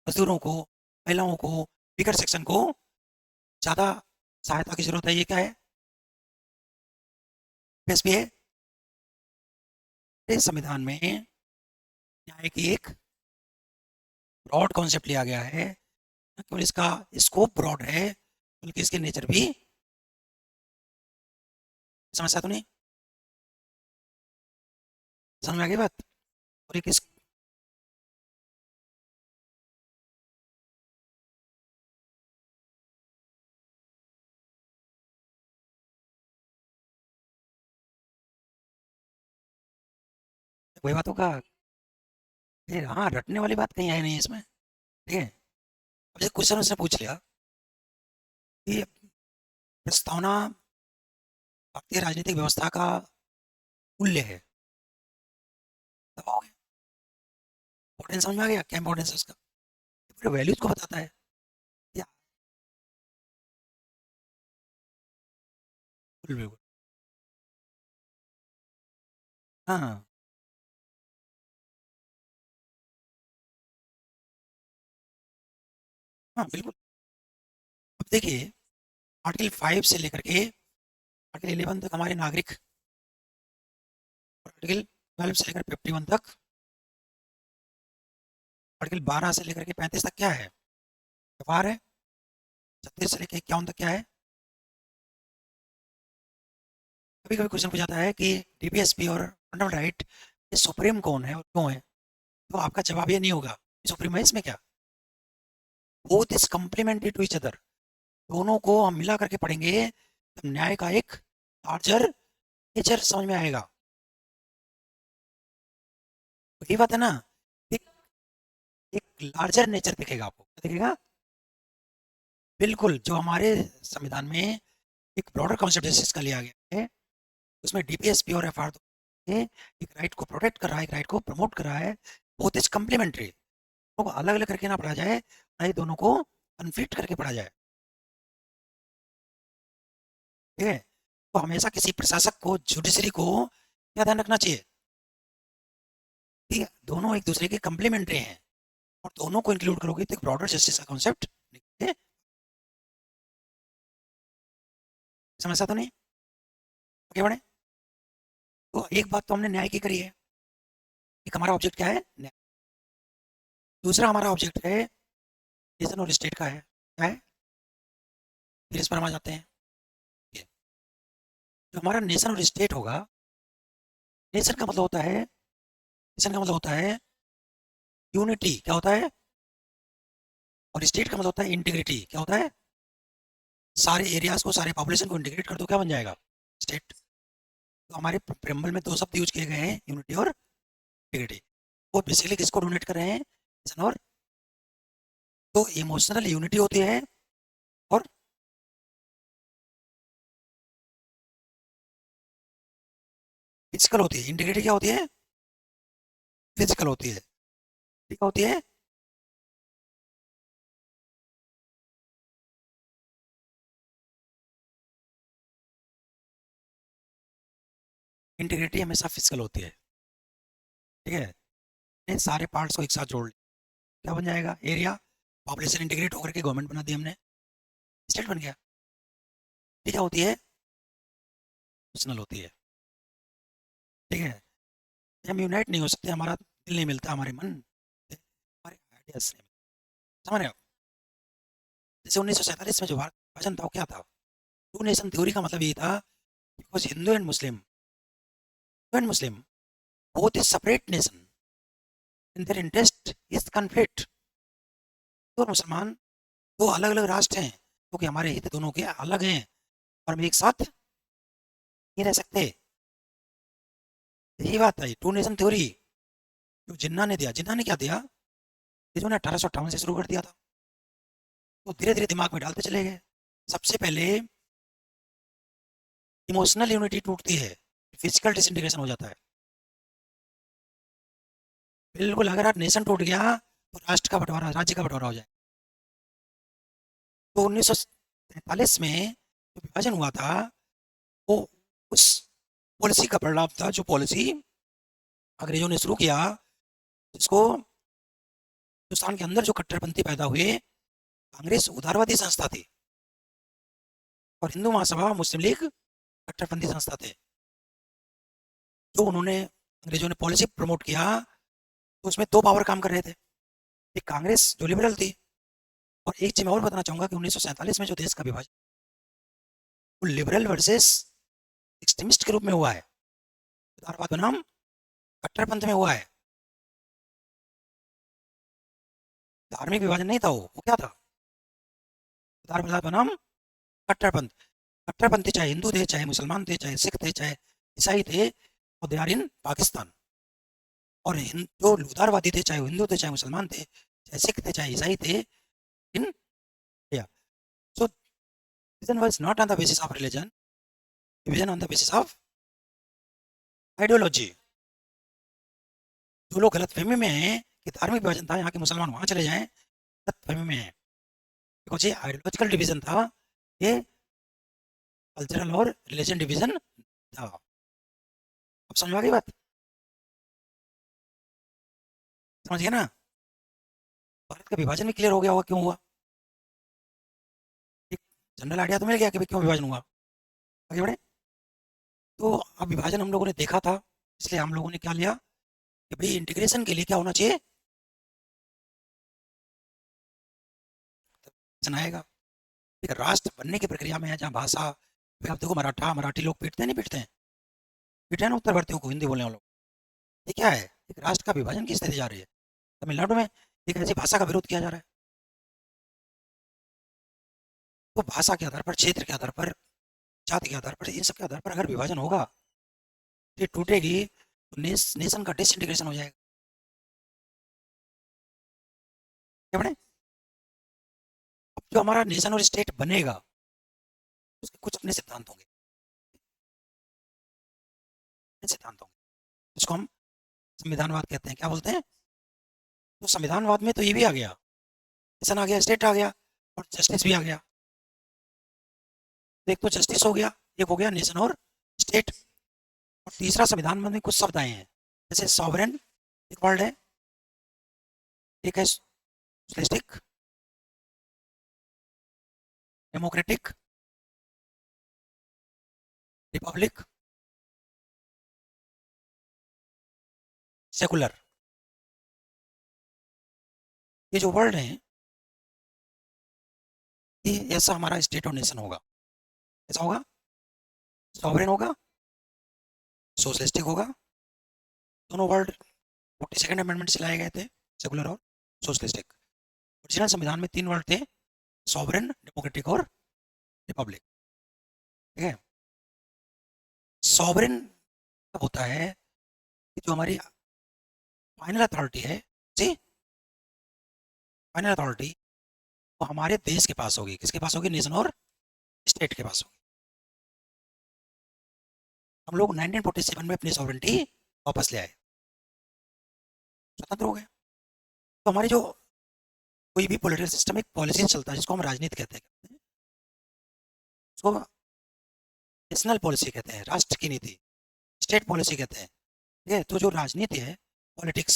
मजदूरों को, महिलाओं को, वीकर सेक्शन को ज़्यादा सहायता की जरूरत है। ये क्या है? एसपी है। इस संविधान में न्याय की एक ब्रॉड कॉन्सेप्ट लिया गया है, न केवल इसका स्कोप ब्रॉड है बल्कि इसके नेचर भी। समझता तो नहीं? समझ में आ गई बात? और एक इस वही बात होगा। ये हाँ, रटने वाली बात कहीं आई नहीं इसमें। ठीक है, अब जैसे क्वेश्चन उसने पूछ लिया कि प्रस्तावना भारतीय राजनीतिक व्यवस्था का मूल्य है, दबाओगे। इंपॉर्टेंस समझ में आ गया? क्या इंपॉर्टेंस है उसका? पूरे वैल्यूज को बताता है। या बिल्कुल बिल्कुल। हाँ हाँ हाँ, बिल्कुल। अब देखिए, आर्टिकल 5 से लेकर के आर्टिकल 11 तक हमारे नागरिक, और आर्टिकल 12 से लेकर 51 तक, आर्टिकल 12 से लेकर के 35 तक क्या है? व्यवहार है। 36 से लेकर 51 तक क्या है? कभी कभी क्वेश्चन पूछा जाता है कि डीपीएसपी और फंडामेंटल राइट ये सुप्रीम कौन है और क्यों है? तो आपका जवाब ये नहीं होगा सुप्रीम है इसमें क्या। Both is complementary to each other. दोनों को हम मिला करके पढ़ेंगे तब न्याय का एक लार्जर नेचर समझ में आएगा। तो ये बात है ना, एक एक लार्जर नेचर दिखेगा आपको। क्या दिखेगा? बिल्कुल, जो हमारे संविधान में एक ब्रॉडर कॉन्सेप्ट जैसे इसका लिया गया है, उसमें डीपीएसपी और एफआर एक राइट को प्रोटेक्ट कर रहा है, एक राइट को प्रमोट कर रहा है। Both is complementary. दोनों को अलग अलग करके ना पढ़ा जाए, ना ही दोनों को कन्फ्लिक्ट करके पढ़ा जाए। ठीक है, तो हमेशा किसी प्रशासक को, जुडिशरी को क्या ध्यान रखना चाहिए? ठीक है, दोनों एक दूसरे के कम्प्लीमेंट्री हैं और दोनों को इंक्लूड करोगे तो एक ब्रॉडर जस्टिस का कॉन्सेप्ट निकले। समझा तो नहीं? आगे बढ़े। तो एक बात तो हमने न्याय की करी है, एक हमारा ऑब्जेक्ट क्या है? न्याय। दूसरा हमारा ऑब्जेक्ट है नेशन और स्टेट का है। क्या है? फिर इस पर हम आ जाते हैं। ये, जो हमारा नेशन और स्टेट होगा, नेशन का मतलब होता है, नेशन का मतलब होता है यूनिटी। क्या होता है? और स्टेट का मतलब होता है इंटीग्रिटी। क्या होता है? सारे एरियाज को, सारे पॉपुलेशन को इंटीग्रेट कर दो, क्या बन जाएगा? स्टेट। तो हमारे प्रेम्बल में दो शब्द यूज किए गए हैं, यूनिटी और इंटीग्रिटी। वो बेसिकली किसको डोनेट कर रहे हैं? नेशन और। तो इमोशनल यूनिटी होती है और फिजिकल होती है। इंटीग्रिटी क्या होती है? फिजिकल होती है। ठीक होती है। इंटीग्रिटी हमेशा फिजिकल होती है। ठीक है, इन सारे पार्ट्स को एक साथ जोड़ लिया, क्या बन जाएगा? एरिया। पॉपुलेशन इंटीग्रेट होकर के गवर्नमेंट बना दी हमने, स्टेट बन गया। ठीक है, होती है पर्सनल होती है। ठीक है, हम यूनाइट नहीं हो सकते, हमारा दिल नहीं मिलता, हमारे मन, हमारे आइडियाज नहीं मिलते। समझ रहे हो? जैसे 1947 में जो भारत विभाजन था वो क्या था? टू नेशन थ्योरी का मतलब ये था, because Hindu and Muslim both is separate nation in their interest is conflict। तो मुसलमान दो अलग अलग राष्ट्र हैं क्योंकि हमारे हित दोनों के अलग हैं और हम एक साथ नहीं रह सकते। यही बात है टू नेशन थ्योरी जो जिन्ना ने दिया। जिन्ना ने क्या दिया? जिन्होंने 1858 से शुरू कर दिया था, तो धीरे धीरे दिमाग में डालते चले गए। सबसे पहले इमोशनल यूनिटी टूटती है, फिजिकल डिसइंटीग्रेशन हो जाता है। बिल्कुल, अगर आप नेशन टूट गया तो राष्ट्र का बंटवारा, राज्य का बंटवारा हो जाए। तो 1943 में जो विभाजन हुआ था, वो उस पॉलिसी का परिणाम था, जो पॉलिसी अंग्रेजों ने शुरू किया, जिसको हिंदुस्तान के अंदर जो कट्टरपंथी पैदा हुए, कांग्रेस उदारवादी संस्था थी और हिंदू महासभा मुस्लिम लीग कट्टरपंथी संस्था थे। जो उन्होंने अंग्रेजों ने पॉलिसी प्रमोट किया तो उसमें दो पावर काम कर रहे थे। एक कांग्रेस जो लिबरल थी, और एक चीज मैं और बताना चाहूंगा कि 1947 में जो देश का विभाजन वो लिबरल वर्सेस एक्सट्रीमिस्ट के रूप में हुआ है, उदारवाद बनाम कट्टरपंथ में हुआ है। धार्मिक विभाजन नहीं था, वो क्या था? उदारवाद बनाम कट्टरपंथ। कट्टरपंथी चाहे हिंदू थे, चाहे मुसलमान थे, चाहे सिख थे, चाहे ईसाई थे, और दे आर इन पाकिस्तान। और जो उदारवादी थे, चाहे वो हिंदू थे, चाहे मुसलमान थे, चाहे सिख थे, चाहे ईसाई थे, in India. So division was not on the basis of religion, division on the basis of ideology। जो लोग गलत फहमी में हैं कि धार्मिक विभाजन था, यहाँ के मुसलमान वहां चले जाएं, गलत फहमी में है। देखो जी, आइडियोलॉजिकल डिवीजन था, ये कल्चरल और रिलीजन डिवीजन था। अब समझ आ गई बात? समझ गया ना? भारत का विभाजन भी क्लियर हो गया होगा क्यों हुआ। एक जनरल आइडिया तो मिल गया कि भाई क्यों विभाजन हुआ। आगे बढ़े। तो अब विभाजन हम लोगों ने देखा था, इसलिए हम लोगों ने क्या लिया कि भाई इंटीग्रेशन के लिए क्या होना चाहिए, आएगा। एक राष्ट्र बनने की प्रक्रिया में है जहाँ भाषा, आप देखो मराठी लोग पीटते हैं नहीं पीटते हैं? पीटे हैं ना उत्तर भारतीयों को, हिंदी बोलने वालों को। ये क्या है? एक राष्ट्र का विभाजन की स्थिति जा रही है। तमिलनाडु में एक ऐसी भाषा का विरोध किया जा रहा है। तो भाषा के आधार पर, क्षेत्र के आधार पर, जाति के आधार पर, इन सब के आधार पर अगर विभाजन होगा, ये टूटेगी तो नेशन का डिसइंटीग्रेशन हो जाएगा। क्या बने? अब जो हमारा नेशन और स्टेट बनेगा उसके कुछ अपने सिद्धांत होंगे, सिद्धांत होंगे जिसको हम संविधानवाद कहते हैं। क्या बोलते हैं? तो संविधानवाद में तो ये भी आ गया, नेशन आ गया, स्टेट आ गया, और जस्टिस भी आ गया। एक तो जस्टिस हो गया, एक हो गया नेशन और स्टेट, और तीसरा संविधान में कुछ शब्द आए हैं, जैसे सॉवरेन एक वर्ड है, एक है सोशलिस्टिक, डेमोक्रेटिक, रिपब्लिक, सेकुलर। ये जो वर्ड हैं, ये ऐसा हमारा स्टेट और नेशन होगा। ऐसा होगा, सॉवरेन होगा, सोशलिस्टिक होगा। दोनों वर्ड 42nd अमेंडमेंट से लाए गए थे, सेकुलर और सोशलिस्टिक। ओरिजिनल संविधान में तीन वर्ड थे, सॉवरेन, डेमोक्रेटिक और रिपब्लिक। ठीक है। सॉवरेन तब होता है कि जो हमारी फाइनल अथॉरिटी है जी, फाइनल अथॉरिटी वो हमारे देश के पास होगी। किसके पास होगी? नेशन और स्टेट के पास होगी। हम लोग 1947 में अपनी सॉवरेंटी वापस ले आए, स्वतंत्र हो गए। तो हमारी जो कोई भी पॉलिटिकल सिस्टम एक पॉलिसी चलता है, जिसको हम राजनीति कहते हैं, उसको नेशनल पॉलिसी कहते हैं, राष्ट्र की नीति, स्टेट पॉलिसी कहते हैं। ठीक है। तो जो राजनीति है, पॉलिटिक्स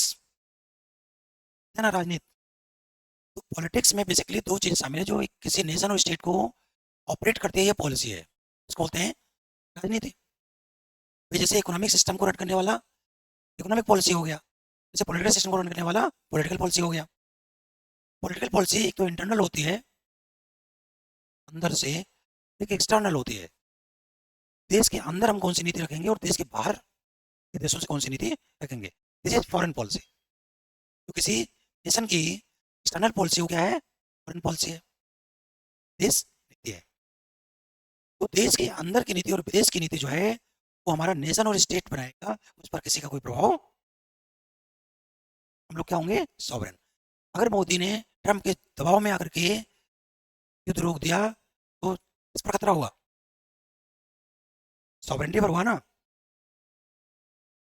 है ना, राजनीति, तो पॉलिटिक्स में बेसिकली दो चीज शामिल है जो किसी नेशन और स्टेट को ऑपरेट करती है, ये पॉलिसी है, इसको बोलते हैं राजनीति। जैसे इकोनॉमिक सिस्टम को रन करने वाला इकोनॉमिक पॉलिसी हो गया, जैसे पॉलिटिकल सिस्टम को रन करने वाला पॉलिटिकल पॉलिसी हो गया। पॉलिटिकल पॉलिसी एक तो इंटरनल होती है, अंदर से, एक एक्सटर्नल होती है। देश के अंदर हम कौन सी नीति रखेंगे और देश के बाहर के देशों से कौन सी नीति रखेंगे, दिस इज फॉरेन पॉलिसी। तो किसी नेशन की एक्सटर्नल पॉलिसी क्या है? फॉरेन पॉलिसी है, देश नीति है। तो देश के अंदर की नीति और विदेश की नीति जो है वो हमारा नेशन और स्टेट बनाएगा, उस पर किसी का कोई प्रभाव, हम लोग क्या होंगे? सॉवरेन। अगर मोदी ने ट्रम्प के दबाव में आकर के युद्ध रोक दिया तो इस पर खतरा हुआ, सॉवरेंटी पर हुआ ना।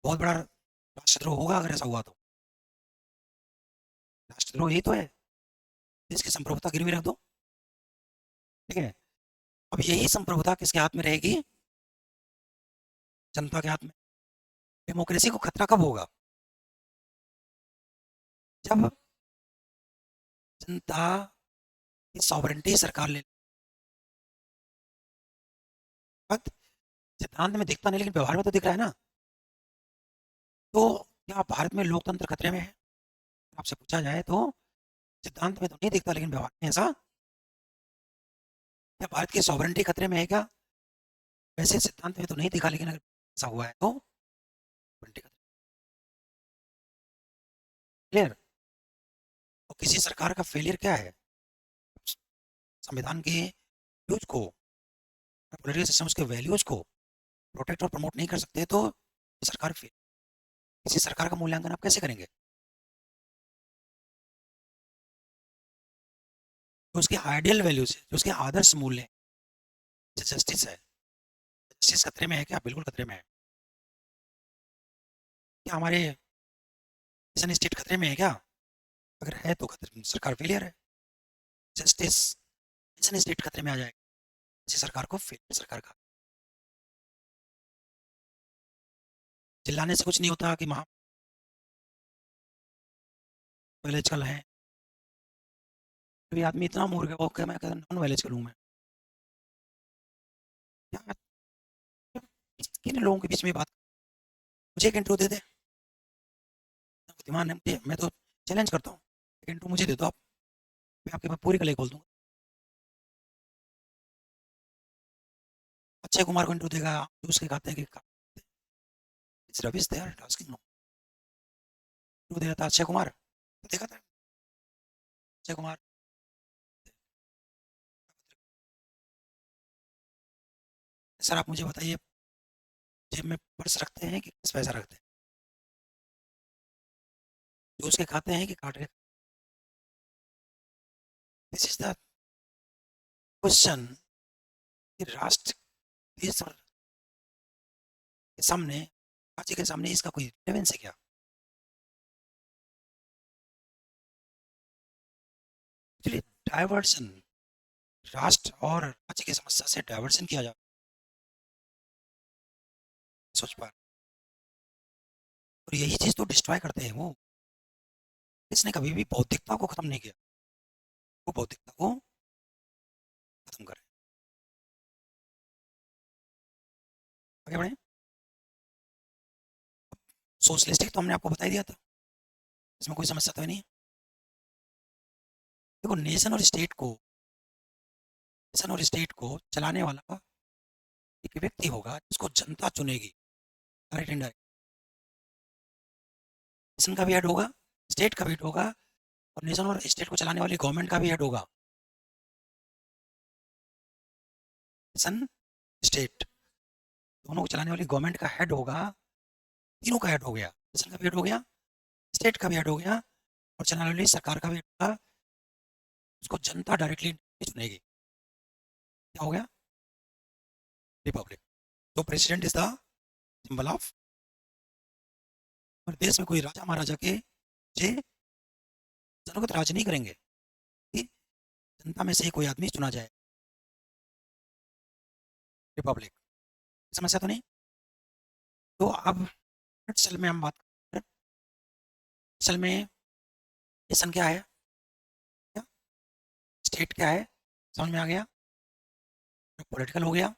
बहुत बड़ा राष्ट्रद्रोह होगा अगर ऐसा हुआ तो। राष्ट्रद्रोह यही तो है, देश की संप्रभुता गिरवी रख दो। ठीक है। अब यही संप्रभुता किसके हाथ में रहेगी? जनता के हाथ में। डेमोक्रेसी को खतरा कब होगा? जब जनता कि सॉवरेंटी सरकार ले, बात सिद्धांत में दिखता नहीं लेकिन व्यवहार में तो दिख रहा है ना। तो क्या भारत में लोकतंत्र खतरे में है? आपसे पूछा जाए तो सिद्धांत में तो नहीं दिखता लेकिन व्यवहार में ऐसा, क्या भारत की सॉवरेंटी खतरे में है क्या? वैसे सिद्धांत में तो नहीं दिखा लेकिन अगर ऐसा हुआ है तो सॉवरेंटी खतरे, क्लियर। तो किसी सरकार का फेलियर क्या है? संविधान के यूज को, पॉलिटिकल सिस्टम उसके वैल्यूज को प्रोटेक्ट और प्रमोट नहीं कर सकते तो सरकार फेल। किसी सरकार का मूल्यांकन आप कैसे करेंगे? तो उसके आइडियल वैल्यूज है, जो उसके आदर्श मूल्य हैं, जस्टिस है, जस्टिस खतरे में है क्या? बिल्कुल खतरे में है। क्या हमारे नेशन स्टेट खतरे में है क्या? अगर है तो खतरे, सरकार फेलियर है। जस्टिस, नेशन स्टेट खतरे में आ जाएगा किसी सरकार को, फेलियर सरकार का। चिल्लाने से कुछ नहीं होता कि महा वायलेंशियल है, कोई आदमी इतना मूर्ख है वो मैं नॉन वायलेंशियल हूँ मैं। क्या किन लोगों के बीच में बात, मुझे एक इंटरव्यू दे दे, बुद्धिमान है मुझे, मैं तो चैलेंज करता हूँ, एक इंटरव्यू मुझे दे दो आप, मैं आपके पास पूरी कले खोल दूंगा। अक्षय कुमार को इंटरव्यू देगा, उसके खाते हैं कि it's Ravish they are tasking no, interview दे रहा था अक्षय कुमार, देखा था अक्षय कुमार। सर आप मुझे बताइए, जेब में पर्स रखते हैं कि किस पैसा रखते हैं? जो उसके खाते हैं कि काट के? दिस इज द क्वेश्चन कि राष्ट्र, देश और के सामने, राज्य के सामने इसका कोई रिलेवेंस है क्या? एक्चुअली डाइवर्सन, राष्ट्र और राज्य की समस्या से डाइवर्सन किया जाता है, सोच पा, और यही चीज तो डिस्ट्रॉय करते हैं वो। इसने कभी भी बौद्धिकता को खत्म नहीं किया, वो बौद्धिकता को खत्म करे। आगे बढ़े। सोशलिस्टिक तो हमने आपको बता ही दिया था, इसमें कोई समस्या तो नहीं है। देखो नेशन और स्टेट को चलाने वाला एक व्यक्ति होगा जिसको जनता चुनेगी, डायरेक्ट इनडायरेक्ट। नेशन का भी हेड होगा, स्टेट का भी हेड होगा, और नेशन और स्टेट को चलाने वाली गवर्नमेंट का भी हेड होगा। नेशन स्टेट दोनों को चलाने वाली गवर्नमेंट का हेड होगा, तीनों का हेड हो गया, नेशन का भी हेड हो गया, स्टेट का भी हेड हो गया, और चलाने वाली सरकार का भी हेड होगा, उसको जनता डायरेक्टली चुनेगी। क्या हो गया? रिपब्लिक। तो president is the symbol of, और देश में कोई राजा महाराजा के जे जनगत राज नहीं करेंगे कि जनता में से ही कोई आदमी चुना जाए। रिपब्लिक, समस्या तो नहीं। तो अब असल में हम बात करें, असल में नेशन क्या है, क्या स्टेट क्या है, समझ में आ गया। पॉलिटिकल हो गया।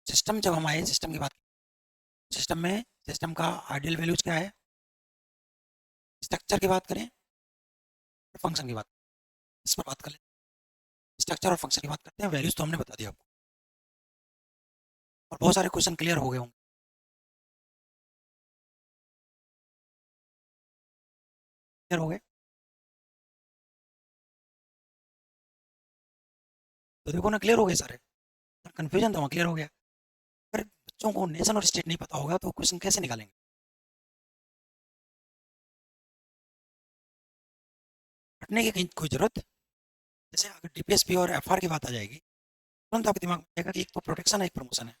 सिस्टम, जब हम आए सिस्टम की बात, सिस्टम में सिस्टम का आइडियल वैल्यूज क्या है, स्ट्रक्चर की बात करें, फंक्शन की बात, इस पर बात कर लें। स्ट्रक्चर और फंक्शन की बात करते हैं, वैल्यूज तो हमने बता दिया आपको, और बहुत सारे क्वेश्चन क्लियर हो गए होंगे। क्लियर हो गए? तो देखो ना, क्लियर हो गए सारे, कंफ्यूजन था वहाँ, क्लियर हो गया। अगर बच्चों को नेशन और स्टेट नहीं पता होगा तो क्वेश्चन कैसे निकालेंगे? हटने की कहीं कोई जरूरत, जैसे अगर डीपीएसपी और एफआर की बात आ जाएगी, तुरंत आपके दिमाग में आएगा कि एक तो प्रोटेक्शन है, एक प्रमोशन है।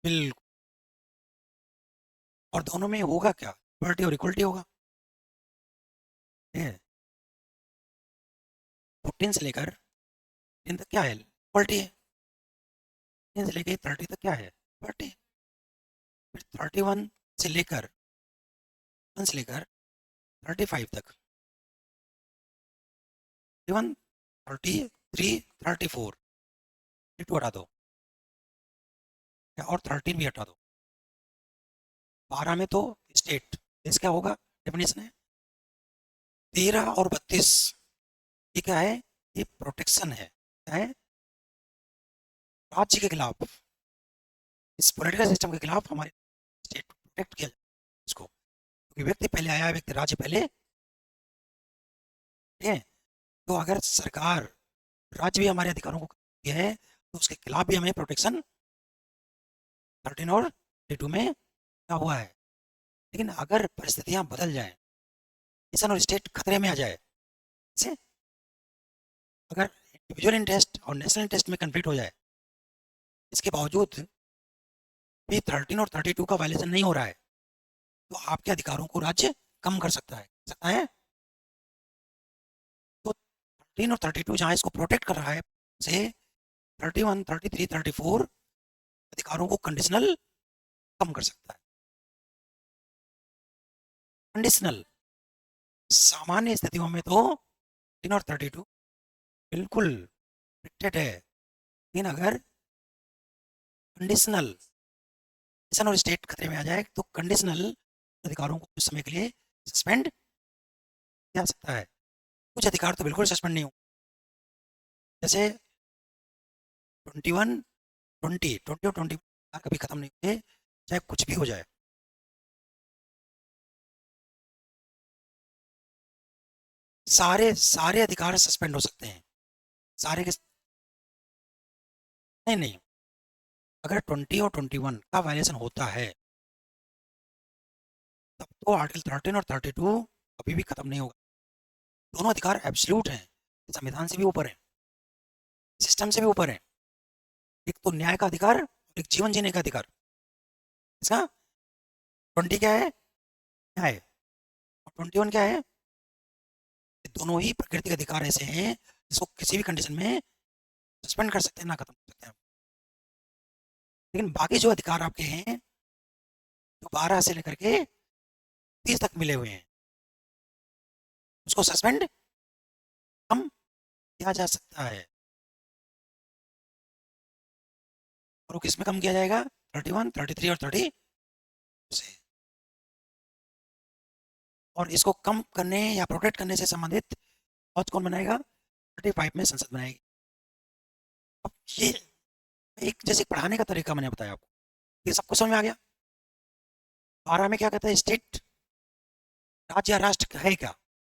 बिल्कुल। और दोनों में होगा क्या? लिबर्टी और इक्वलिटी होगा। ये 14 से लेकर 10 तक क्या है? इक्वलिटी है। 10 से लेकर 30 तक क्या है? लिबर्टी। फिर 31 से लेकर 1 से लेकर 35 तक 31, 33, 34, 32 हटा दो और 13 भी हटा दो। 12 में तो स्टेट, इस क्या होगा, डेफिनेशन है। 13 और 32 ये क्या है, ये प्रोटेक्शन है। क्या है, राज्य के खिलाफ, इस पॉलिटिकल सिस्टम के खिलाफ हमारे स्टेट प्रोटेक्ट किया जाए इसको, क्योंकि व्यक्ति पहले आया, व्यक्ति राज्य पहले, ठीक है। तो अगर सरकार, राज्य भी हमारे अधिकारों को दिया है तो उसके खिलाफ भी हमें प्रोटेक्शन 13 और 32 में क्या हुआ है। लेकिन अगर परिस्थितियां बदल जाएं, नेशन और स्टेट खतरे में आ जाए, जैसे अगर इंडिविजुअल इंटरेस्ट और नेशनल इंटरेस्ट में कन्फ्लिक्ट हो जाए, इसके बावजूद भी 13 और 32 का वायलेशन नहीं हो रहा है, तो आपके अधिकारों को राज्य कम कर सकता है। तो 13 और 32 जहाँ इसको प्रोटेक्ट कर रहा है, से 31, 33, 34 अधिकारों को कंडीशनल कम कर सकता है। कंडीशनल, सामान्य स्थितियों में तो 13 और 32 बिल्कुल प्रोटेक्टेड है, लेकिन अगर कंडीशनल, नेशन और स्टेट खतरे में आ जाए तो कंडीशनल अधिकारों को कुछ समय के लिए सस्पेंड किया जा सकता है। कुछ अधिकार तो बिल्कुल सस्पेंड नहीं हो, जैसे 21, 20 और 20 कभी खत्म नहीं होते, चाहे कुछ भी हो जाए। सारे सारे अधिकार सस्पेंड हो सकते हैं, सारे के, नहीं नहीं, अगर 20 और 21 का वायलेशन होता है तब तो आर्टिकल 13 और 32 अभी भी खत्म नहीं होगा। दोनों अधिकार एब्सोल्यूट हैं, संविधान से भी ऊपर है, सिस्टम से भी ऊपर है। एक तो न्याय का अधिकार और एक जीवन जीने का अधिकार। इसका 20 क्या है, न्याय, और 21 क्या है, दोनों ही प्राकृतिक अधिकार ऐसे हैं जिसको किसी भी कंडीशन में सस्पेंड कर सकते हैं, ना खत्म कर सकते हैं। लेकिन बाकी जो अधिकार आपके हैं, जो 12 से लेकर के 30 तक मिले हुए हैं, उसको सस्पेंड कम किया जा सकता है। और वो किसमें कम किया जाएगा, 31, 33 और 30 से। और इसको कम करने या प्रोटेक्ट करने से संबंधित लॉज कौन बनाएगा, 35 में संसद बनाएगी। अब ये एक जैसे पढ़ाने का तरीका मैंने बताया आपको, ये सबको समझ में आ गया। 12 में क्या कहता है, स्टेट, राज्य या राष्ट्र है क्या,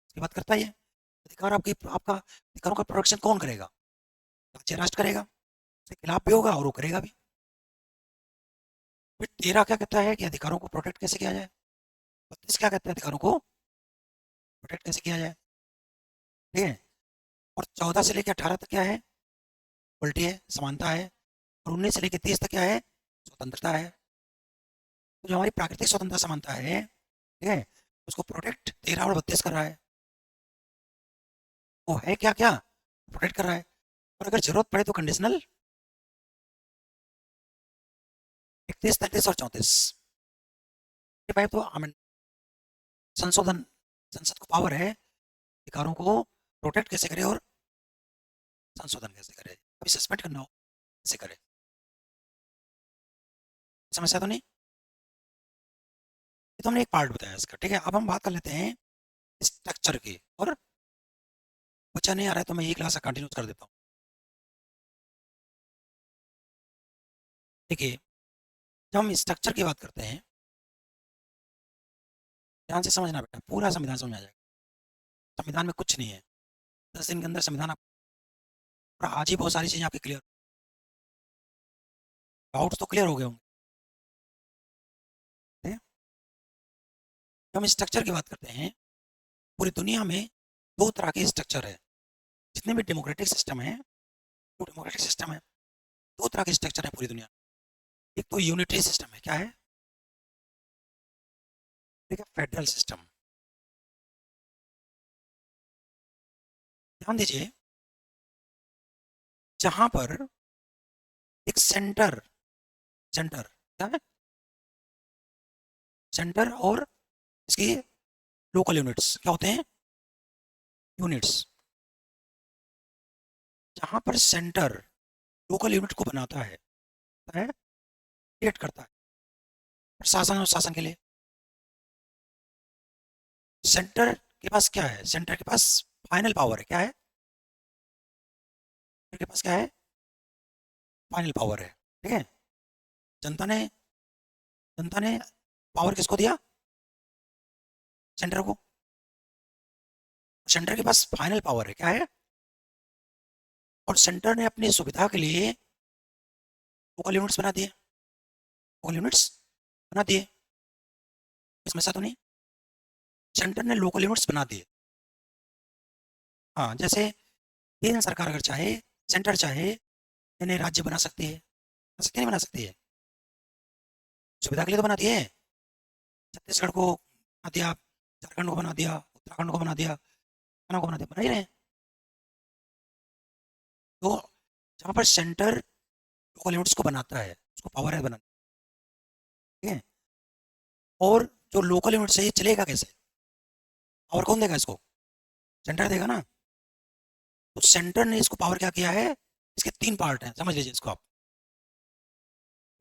इसकी बात करता है ये। अधिकार आपका अधिकारों का प्रोटेक्शन कौन करेगा, राज्य राष्ट्र करेगा, उसके खिलाफ भी होगा और वो करेगा भी। फिर 13 क्या कहता है कि अधिकारों को प्रोटेक्ट कैसे किया जाए, 32 क्या कहता है अधिकारों को प्रोटेक्ट कैसे किया जाए, ठीक है। और 14 से लेकर 18 तक क्या है, इक्वलिटी है, समानता है। और 19 से लेकर 30 तक क्या है, स्वतंत्रता है। तो जो हमारी प्राकृतिक स्वतंत्रता समानता है, ठीक है, उसको प्रोटेक्ट 13 और 32 कर रहा है। वो है क्या क्या, प्रोटेक्ट कर रहा है। और अगर जरूरत पड़े तो कंडीशनल 31, 33 और 34, तो संशोधन, संसद को पावर है अधिकारों को प्रोटेक्ट कैसे करे और संशोधन कैसे करे, कभी सस्पेंड करना हो कैसे करे। समस्या तो नहीं, ये तो हमने एक पार्ट बताया इसका, ठीक है। अब हम बात कर लेते हैं स्ट्रक्चर की, और बच्चा नहीं आ रहा है तो मैं ये क्लास कंटिन्यू कर देता हूँ। देखिए, जब हम स्ट्रक्चर की बात करते हैं, ध्यान से समझना बेटा, पूरा संविधान समझ आ जाएगा। संविधान में कुछ नहीं है, 10 दिन के अंदर संविधान आप, और आज ही बहुत सारी चीजें आपकी क्लियर, डाउट्स तो क्लियर हो गए होंगे, ठीक है? जब हम स्ट्रक्चर की बात करते हैं, पूरी दुनिया में दो तरह के स्ट्रक्चर है, जितने भी डेमोक्रेटिक सिस्टम है, जो डेमोक्रेटिक सिस्टम है, दो तरह के स्ट्रक्चर है पूरी दुनिया। एक तो यूनिटरी सिस्टम है, क्या है, ठीक है, फेडरल सिस्टम। ध्यान दीजिए, जहां पर एक सेंटर, सेंटर क्या है, सेंटर और इसकी लोकल यूनिट्स क्या होते हैं, यूनिट्स। जहां पर सेंटर लोकल यूनिट को बनाता है क्रिएट करता है प्रशासन और शासन के लिए। सेंटर के पास क्या है? सेंटर के पास फाइनल पावर है। क्या है? सेंटर के पास क्या है? फाइनल पावर है। ठीक है। जनता ने जनता ने पावर किसको दिया? सेंटर को। सेंटर के पास फाइनल पावर है। क्या है? और सेंटर ने अपनी सुविधा के लिए लोकल यूनिट्स बना दिए। लोकल यूनिट्स बना दिए। इसमें ऐसा तो नहीं? सेंटर ने लोकल यूनिट्स बना दिए। हाँ, जैसे केंद्र सरकार अगर चाहे, सेंटर चाहे, इन्हें राज्य बना सकती है। बना सकती है, नहीं बना सकती है? सुविधा के लिए तो बनाती है। छत्तीसगढ़ को बना दिया, झारखंड को बना दिया, उत्तराखंड को बना दिया, हरियाणा को बना दिया, बना ही रहे हैं। तो जहाँ पर सेंटर लोकल यूनिट्स को बनाता है, उसको पावर है बनाना। ठीक है। और जो लोकल यूनिट्स है ये चलेगा कैसे? पावर कौन देगा इसको? सेंटर देगा ना। तो सेंटर ने इसको पावर क्या किया है? इसके तीन पार्ट हैं, समझ लीजिए इसको आप।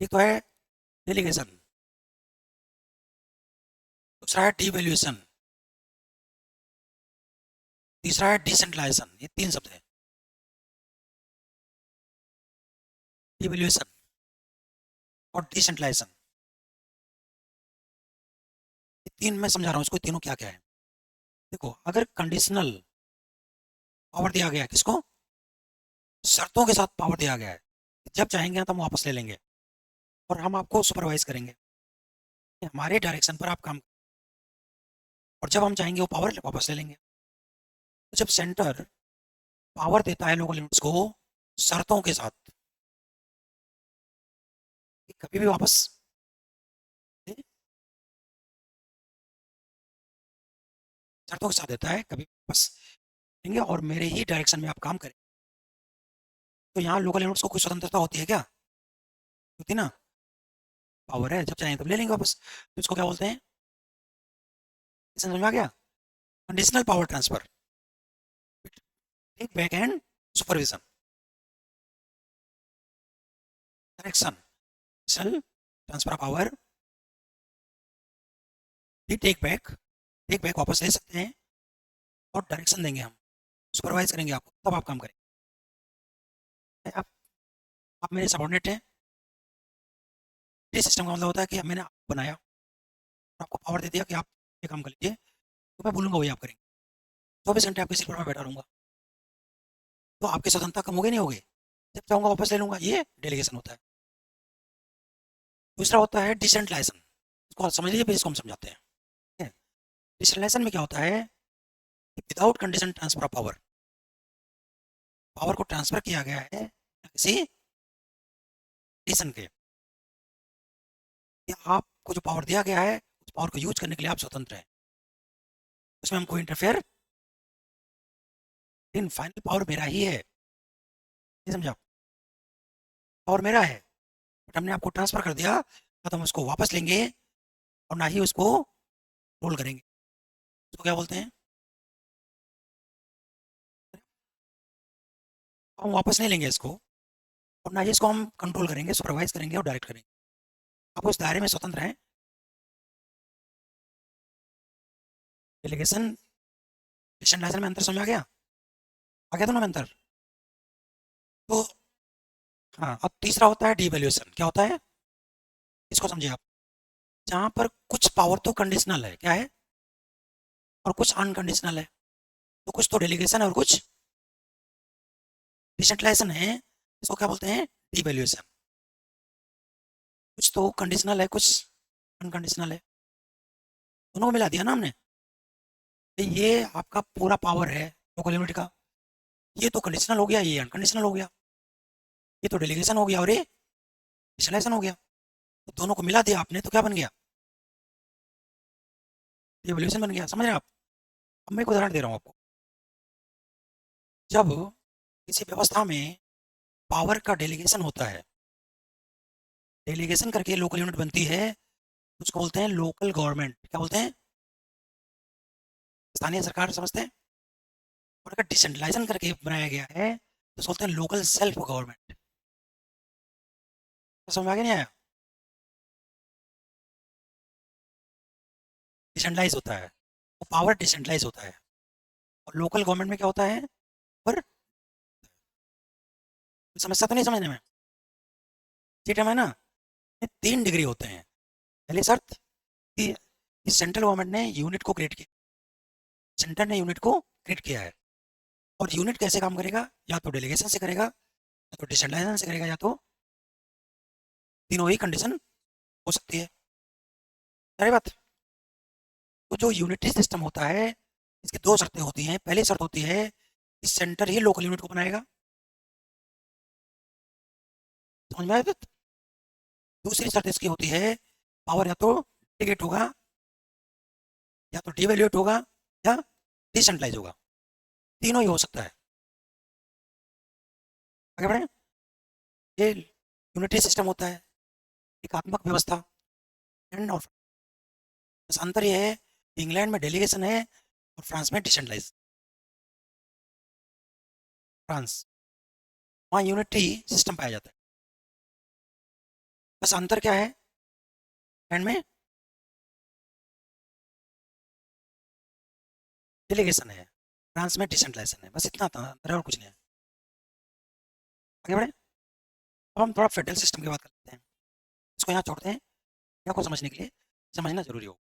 एक तो है डेलीगेशन, दूसरा है डिवैल्यूएशन, तीसरा है डिसेंट्रलाइजेशन। ये तीन शब्द है। डिवैल्यूएशन और डिसेंट्रलाइजेशन, ये तीन मैं समझा रहा हूँ इसको, तीनों क्या क्या है। देखो, अगर कंडीशनल पावर दिया गया है, किसको? शर्तों के साथ पावर दिया गया है, जब चाहेंगे तो हम वापस ले लेंगे और हम आपको सुपरवाइज करेंगे, हमारे डायरेक्शन पर आप काम, और जब हम चाहेंगे वो पावर वापस ले लेंगे। तो जब सेंटर पावर देता है लोकल यूनिट्स को शर्तों के साथ, कि कभी भी वापस शर्तों के साथ देता है, कभी वापस लेंगे और मेरे ही डायरेक्शन में आप काम करें। तो यहाँ लोकल यूनिट्स को कोई स्वतंत्रता होती है क्या? होती ना। पावर है, जब चाहें तब ले लेंगे वापस। तो इसको क्या बोलते हैं? समझ में आ गया? Conditional power transfer, take back and supervision, direction, transfer power, take back वापस ले सकते हैं और डायरेक्शन देंगे हम, सुपरवाइज करेंगे आपको, तब आप काम करेंगे। आप मेरे सबॉर्डिनेट हैं। ये सिस्टम का मतलब होता है कि मैंने आपको बनाया और आपको पावर दे दिया कि आप ये काम कर लीजिए, तो मैं बोलूँगा वही आप करेंगे। 24 घंटे आपके सिर पर मैं बैठा रहूँगा, तो आपकी स्वतंत्रता कम होगी नहीं होगी? जब चाहूँगा वापस ले लूँगा, ये डेलीगेशन होता है। दूसरा होता है डिसेंट्रलाइजेशन, इसको समझ लीजिए, फिर इसको हम समझाते हैं। डिसेंट्रलाइजेशन में क्या होता है? Without condition transfer of power, power को ट्रांसफर किया गया है किसी कंडीशन के, या आपको जो पावर दिया गया है उस पावर को यूज करने के लिए आप स्वतंत्र हैं, उसमें हम कोई इंटरफेयर, इन फाइनल पावर मेरा ही है, ये समझा? पावर मेरा है, बट हमने आपको ट्रांसफर कर दिया, तो हम उसको वापस लेंगे और ना ही उसको रोल करेंगे। उसको क्या बोलते हैं? हम वापस नहीं लेंगे इसको, और ना ही इसको हम कंट्रोल करेंगे, सुपरवाइज करेंगे और डायरेक्ट करेंगे। आप उस दायरे में स्वतंत्र हैं। डेलीगेशन डिसेंट्रलाइजेशन में अंतर समझ आ गया था ना में अंतर? तो हाँ, अब तीसरा होता है डिवैल्यूएशन। क्या होता है? इसको समझिए आप। जहाँ पर कुछ पावर तो कंडीशनल है, क्या है, और कुछ अनकंडीशनल है, तो कुछ तो डेलीगेशन है और कुछ डिसेंट्रलाइजेशन है, इसको क्या बोलते हैं? डिवैल्यूएशन। कुछ तो कंडीशनल है, कुछ अनकंडीशनल है, दोनों को मिला दिया ना हमने। तो ये आपका पूरा पावर है लोकल यूनिट का, ये तो कंडीशनल हो गया, ये अनकंडीशनल हो गया, ये तो डेलीगेशन हो गया और ये डिसेंट्रलाइजेशन हो गया। तो दोनों को मिला दिया आपने, तो क्या बन गया? डिवैल्यूएशन बन गया। समझ रहे हैं आप? अब मैं एक उदाहरण दे रहा हूँ आपको। जब किसी व्यवस्था में पावर का डेलीगेशन होता है, डेलीगेशन करके लोकल यूनिट बनती है, उसको बोलते हैं लोकल गवर्नमेंट। क्या बोलते हैं? स्थानीय सरकार, समझते हैं? और अगर डिसेंट्रलाइजेशन करके बनाया गया है, तो बोलते हैं लोकल सेल्फ गवर्नमेंट। समझ में आ गया नहीं आया? डिसेंट्रलाइज होता है, वो पावर डिसेंट्रलाइज होता है। और लोकल गवर्नमेंट में क्या होता है? पर समस्या तो नहीं समझने में? ठीक है, मैं ना, ये 3 डिग्री होते हैं। पहली शर्त कि इस सेंट्रल गवर्नमेंट ने यूनिट को क्रिएट किया, सेंटर ने यूनिट को क्रिएट किया है। और यूनिट कैसे काम करेगा? या तो डेलीगेशन से करेगा, या तो डिसेंट्रलाइजेशन से करेगा, या तो तीनों ही कंडीशन हो सकती है। सारी बात। तो जो यूनिटरी सिस्टम होता है, इसकी 2 शर्तें होती हैं। पहली शर्त होती है कि सेंटर ही लोकल यूनिट को बनाएगा। समझ में आया बात? दूसरी शर्त इसकी होती है, पावर या तो डिलीगेट होगा, या तो डिवैल्यूएट होगा, या डिसेंट्रलाइज होगा। तीनों ही हो सकता है। आगे बढ़े। ये यूनिटरी सिस्टम होता है, एकात्मक व्यवस्था। एंड और बस अंतर ये है, इंग्लैंड में डेलीगेशन है और फ्रांस में डिसेंट्रलाइज। फ्रांस, वहाँ यूनिटरी सिस्टम पाया जाता है। बस अंतर क्या है? इंग्लैंड में डेलीगेशन है, फ्रांस में डिसेंट्रलाइजेशन है। बस इतना था अंतर है, और कुछ नहीं है। आगे बढ़े। अब हम थोड़ा फेडरल सिस्टम की बात करते हैं। इसको यहाँ छोड़ते हैं, या को समझने के लिए समझना जरूरी हो।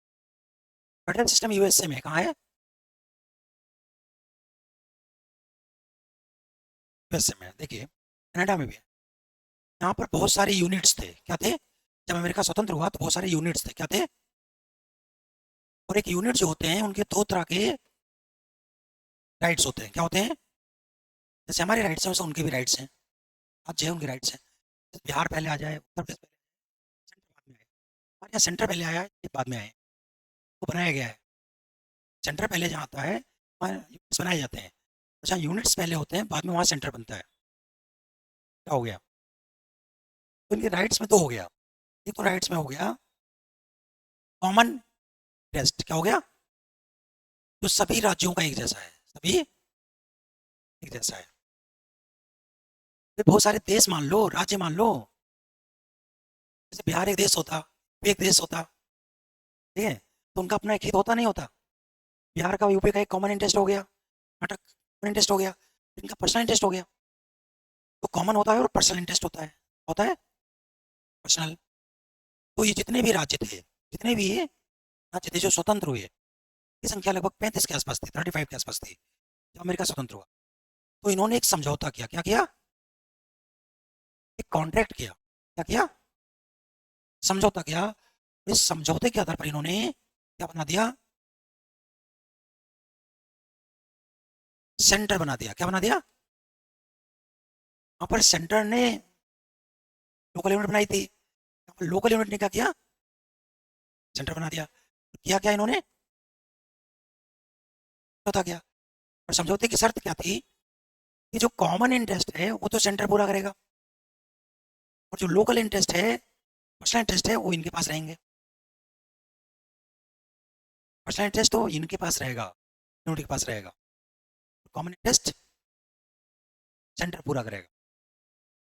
फेडरल सिस्टम यूएसए में कहाँ है? यूएसए में। देखिए, कनाडा में भी है। यहाँ पर बहुत सारे यूनिट्स थे। क्या थे? जब अमेरिका स्वतंत्र हुआ तो बहुत सारे यूनिट्स थे। क्या थे? और एक यूनिट जो होते हैं उनके 2 तरह के राइट्स होते हैं। क्या होते हैं? जैसे हमारे राइट्स हैं वैसे उनके भी राइट्स हैं। आज जो है उनके राइट्स हैं। जैसे बिहार पहले आ जाए, उत्तर प्रदेश पहले, सेंटर बाद में आए। हमारे यहाँ सेंटर पहले आया है, ये बाद में आए। वो बनाया गया है। सेंटर पहले जहाँ आता है वहाँ यूनिट्स बनाए जाते हैं। अच्छा, यूनिट्स पहले होते हैं, बाद में वहाँ सेंटर बनता है। क्या हो गया? तो इनके राइट्स में 2 हो गया। एक तो राइट्स में हो गया कॉमन इंटरेस्ट। क्या हो गया? जो सभी राज्यों का एक जैसा है, सभी एक जैसा है। तो बहुत सारे देश मान लो, राज्य मान लो, जैसे बिहार एक देश होता, यूपी एक देश होता, ठीक है? तो उनका अपना एक हित होता, नहीं होता? बिहार का यूपी का एक कॉमन इंटरेस्ट हो गया, कर्नाटक कॉमन इंटरेस्ट हो गया, इनका पर्सनल इंटरेस्ट हो गया। तो कॉमन होता है और पर्सनल इंटरेस्ट होता है पर्सनल। तो ये जितने भी राज्य थे, जितने भी ये राज्य थे जो स्वतंत्र हुए, ये संख्या लगभग 35 के आसपास थी, 35 के आसपास थी जब अमेरिका स्वतंत्र हुआ। तो इन्होंने एक समझौता किया। क्या किया? एक कॉन्ट्रैक्ट किया। क्या किया? समझौता किया। इस समझौते के आधार पर इन्होंने क्या बना दिया? सेंटर बना दिया। क्या बना दिया? वहां पर सेंटर ने लोकल यूनिट बनाई थी, यहाँ पर लोकल यूनिट ने क्या किया? सेंटर बना दिया। किया क्या इन्होंने? समझौता किया। और समझौते की शर्त क्या थी? कि जो कॉमन इंटरेस्ट है वो तो सेंटर पूरा करेगा, और जो लोकल इंटरेस्ट है, पर्सनल इंटरेस्ट है, वो इनके पास रहेंगे। पर्सनल इंटरेस्ट तो इनके पास रहेगा, यूनिट के पास रहेगा। कॉमन इंटरेस्ट सेंटर पूरा करेगा।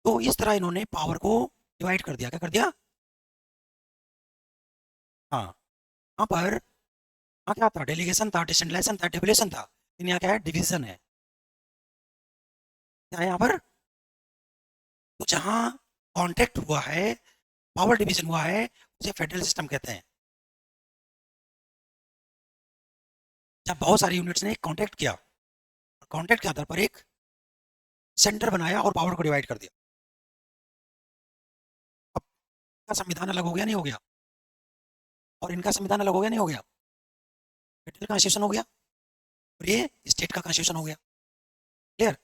तो इस तरह इन्होंने पावर को डिवाइड कर दिया। क्या कर दिया? हाँ, वहाँ पर, वहाँ क्या था? डेलीगेशन था, डिसेंट्रलाइजेशन था, डिविलेशन था। लेकिन यहाँ क्या है? डिवीजन है। क्या है यहाँ पर? तो जहाँ कॉन्ट्रैक्ट हुआ है, पावर डिवीजन हुआ है, उसे फेडरल सिस्टम कहते हैं। जब बहुत सारी यूनिट्स ने कॉन्ट्रैक्ट किया, कॉन्ट्रैक्ट के आधार पर एक सेंटर बनाया और पावर को डिवाइड कर दिया। अब इनका संविधान अलग हो गया, नहीं हो गया? और इनका संविधान अलग हो गया, नहीं हो गया? फेडरल कॉन्स्टिट्यूशन हो गया, और ये स्टेट का कॉन्स्टिट्यूशन हो गया। क्लियर?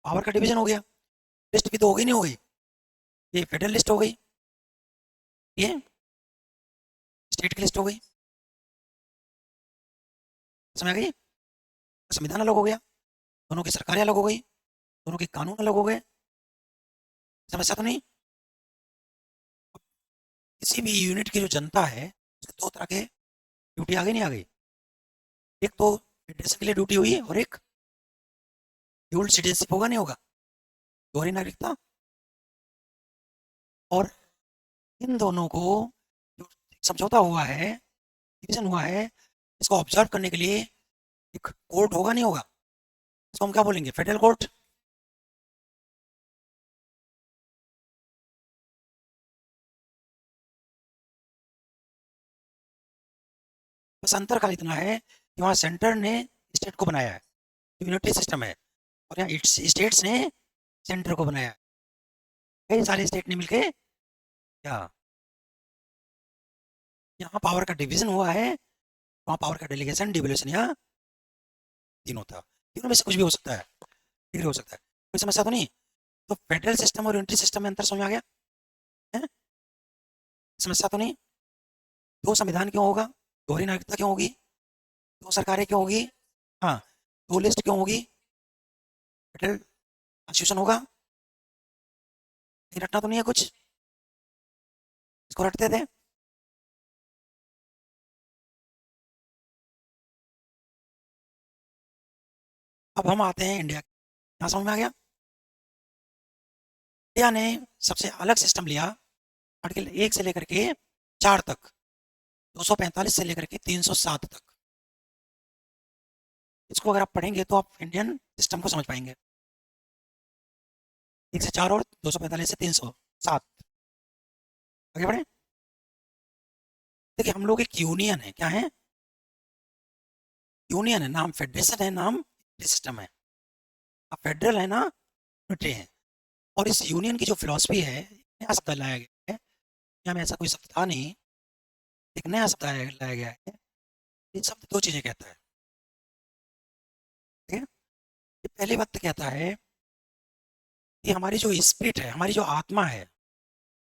पावर का डिवीजन हो गया। लिस्ट भी तो हो गई, नहीं हो गई? ये फेडरल लिस्ट हो गई, ये स्टेट की लिस्ट हो गई। समझ आ गई? संविधान अलग हो गया, दोनों की सरकारें अलग हो गई, दोनों के कानून अलग हो गए। समस्या तो नहीं? किसी भी यूनिट की जो जनता है, उसके 2 तरह के ड्यूटी आ गई, नहीं आ गई? एक तो फेडरेशन के लिए ड्यूटी हुई, और एक ड्यूल सिटीजनशिप होगा, नहीं होगा? दोहरी नागरिकता, और इन दोनों को जो समझौता हुआ है, डिवीजन हुआ है, इसको ऑब्जर्व करने के लिए एक कोर्ट होगा, नहीं होगा? इसको हम क्या बोलेंगे? Federal court. बस अंतर का इतना है कि वहाँ सेंटर ने स्टेट को बनाया है, यूनिटी सिस्टम है, और यहाँ स्टेट्स ने सेंटर को बनाया है। कई सारे स्टेट ने मिलके क्या, यहाँ पावर का डिवीजन हुआ है, वहाँ पावर का डेलीगेशन डिवोल्यूशन यहाँ तीनों था। तीनों में से कुछ भी हो सकता है, डिग्री हो सकता है, कोई समस्या तो नहीं। तो फेडरल सिस्टम और यूनिटी सिस्टम में अंतर समझ में आ गया है? समस्या तो नहीं। दो संविधान क्यों होगा? दोहरी नागरिकता क्यों होगी? दो सरकारें क्यों होगी? हाँ, दो लिस्ट क्यों होगी? फेडरल कॉन्स्टिट्यूशन होगा, नहीं रटना तो नहीं है कुछ, इसको रटते थे। अब हम आते हैं इंडिया, यहाँ समझ में आ गया? इंडिया ने सबसे अलग सिस्टम लिया, आर्टिकल 1 से लेकर के 4 तक, 245 से लेकर के 307 तक। इसको अगर आप पढ़ेंगे तो आप इंडियन सिस्टम को समझ पाएंगे। 1 से 4 और 245 से 307। आगे बढ़े। देखिए, हम लोग एक यूनियन है, क्या है? यूनियन है, नाम फेडरेशन है, नाम सिस्टम है। अब फेडरल है ना, यूनिटी है। और इस यूनियन की जो फिलॉसफी है, नया शब्द लाया गया है, यहाँ में ऐसा कोई शब्द था नहीं, एक नया शब्द लाया गया है। ये शब्द दो चीजें कहता है, ठीक है? ये पहली बात तो कहता है कि हमारी जो स्पिरिट है, हमारी जो आत्मा है,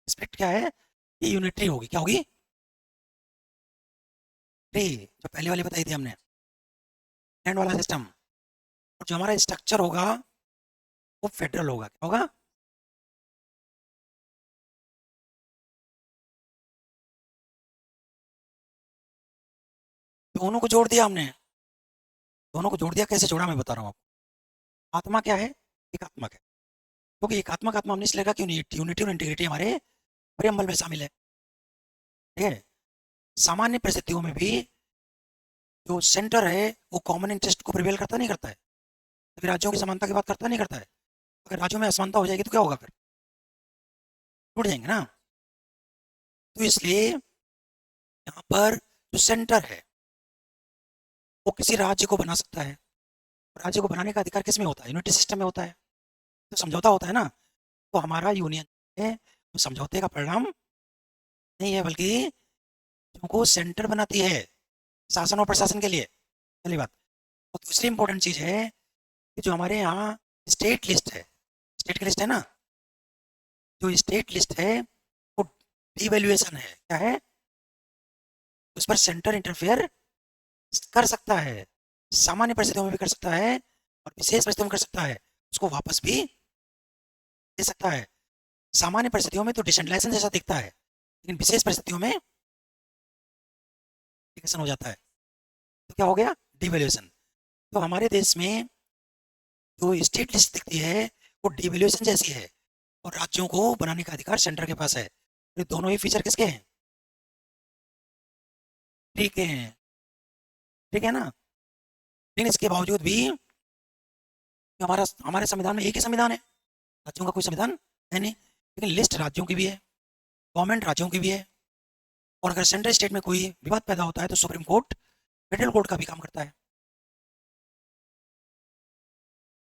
स्पिरिट क्या है? ये यूनिटरी होगी, क्या होगी? टी, जो पहले वाली बताई थी हमने, लैंड वाला सिस्टम। और जो हमारा स्ट्रक्चर होगा वो फेडरल होगा, क्या होगा? दोनों को जोड़ दिया हमने, दोनों को जोड़ दिया। कैसे जोड़ा मैं बता रहा हूँ आपको। आत्मा क्या है? एकात्मक है, क्योंकि एकात्मक आत्मा हमने इसलिए कहा कि यूनिटी और इंटीग्रिटी हमारे प्रेमबल में शामिल है, ठीक है? सामान्य परिस्थितियों में भी जो सेंटर है वो कॉमन इंटरेस्ट को प्रिवेल करता नहीं करता है, तो फिर राज्यों की समानता की बात करता नहीं करता है। अगर राज्यों में असमानता हो जाएगी तो क्या होगा? फिर टूट जाएंगे ना। तो इसलिए यहाँ पर जो सेंटर है वो किसी राज्य को बना सकता है। राज्य को बनाने का अधिकार किस में होता है? यूनिटी सिस्टम में होता है। तो समझौता होता है ना, तो हमारा यूनियन है वो समझौते का परिणाम नहीं है, बल्कि तुमको सेंटर बनाती है शासन और प्रशासन के लिए, पहली बात। और दूसरी इंपॉर्टेंट चीज है कि जो हमारे यहाँ स्टेट लिस्ट है, स्टेट की लिस्ट है ना, जो स्टेट लिस्ट है वो डिवैल्यूएशन है, क्या है? उस पर सेंटर इंटरफेयर कर सकता है, सामान्य परिस्थितियों में भी कर सकता है और विशेष परिस्थितियों में कर सकता है, उसको वापस भी दे सकता है। सामान्य परिस्थितियों में तो डिसेंट्रलाइजेशन जैसा दिखता है, लेकिन विशेष परिस्थितियों में डिक्टेशन हो जाता है, तो क्या हो गया? डिवैल्यूएशन। तो हमारे देश में जो स्टेट लिस्ट दिखती है वो डिवैल्यूएशन जैसी है, और राज्यों को बनाने का अधिकार सेंटर के पास है। ये दोनों ही फीचर किसके हैं? ठीक है, ठीक है ना। लेकिन इसके बावजूद भी हमारा हमारे संविधान में एक ही संविधान है, राज्यों का कोई संविधान है नहीं। लेकिन लिस्ट राज्यों की भी है, गवर्नमेंट राज्यों की भी है, और अगर सेंट्रल स्टेट में कोई विवाद पैदा होता है तो सुप्रीम कोर्ट फेडरल कोर्ट का भी काम करता है।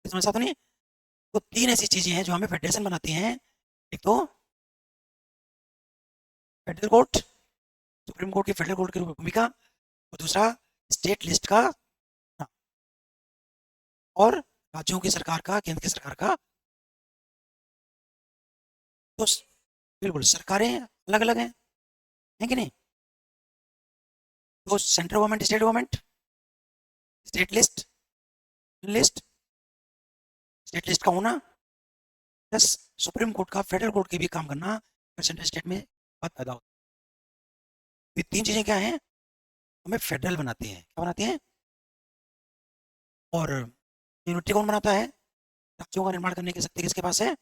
इसमें ऐसा तो नहीं। तो तीन ऐसी चीजें हैं जो हमें फेडरेशन बनाती हैं। एक तो फेडरल कोर्ट, सुप्रीम कोर्ट की फेडरल कोर्ट की भूमिका, और दूसरा स्टेट लिस्ट का, हाँ, और राज्यों की सरकार का, केंद्र की सरकार का। तो बिल्कुल सरकारें अलग अलग हैं कि नहीं? तो central government, state list, list, state list का होना प्लस सुप्रीम कोर्ट का, फेडरल कोर्ट के भी काम करना, सेंट्रल स्टेट में बात पैदा होती है। ये तीन चीजें क्या हैं? हमें फेडरल बनाती हैं। क्या बनाती हैं? और यूनिटी कौन बनाता है? राज्यों का निर्माण करने की शक्ति किसके पास है?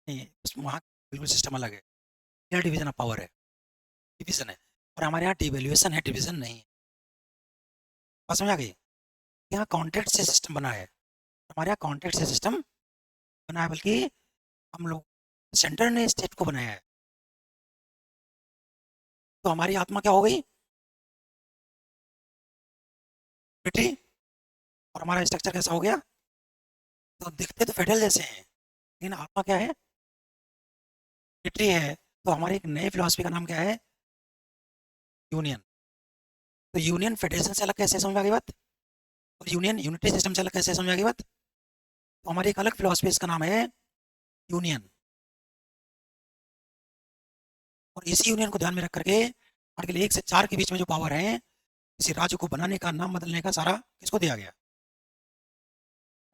नहीं, वहाँ बिल्कुल सिस्टम अलग है। यहाँ डिवीजन ऑफ पावर है, डिवीजन है, और हमारे यहाँ डिवेल्यूएशन है, डिवीजन नहीं है। बात समझ आ गई? यहाँ कॉन्ट्रैक्ट से सिस्टम बना है, हमारे यहाँ कॉन्ट्रैक्ट से सिस्टम बना है, बल्कि हम लोग सेंटर ने स्टेट को बनाया है। तो हमारी आत्मा क्या हो गई? बेटी। और हमारा स्ट्रक्चर कैसा हो गया? तो दिखते तो फेडरल जैसे हैं, लेकिन आत्मा क्या है? बेटी है। तो हमारी एक नई फिलोसफी का नाम क्या है? यूनियन। तो यूनियन फेडरेशन से अलग कैसे, समझ में आ गई बात? और यूनियन यूनिटी सिस्टम से अलग कैसे, समझ में आ गई बात? तो हमारी एक अलग फिलोसफी, इसका नाम है यूनियन। और इसी यूनियन को ध्यान में रख करके आर्टिकल 1 से 4 के बीच में जो पावर है, किसी राज्य को बनाने का, नाम बदलने का, सारा किसको दिया गया?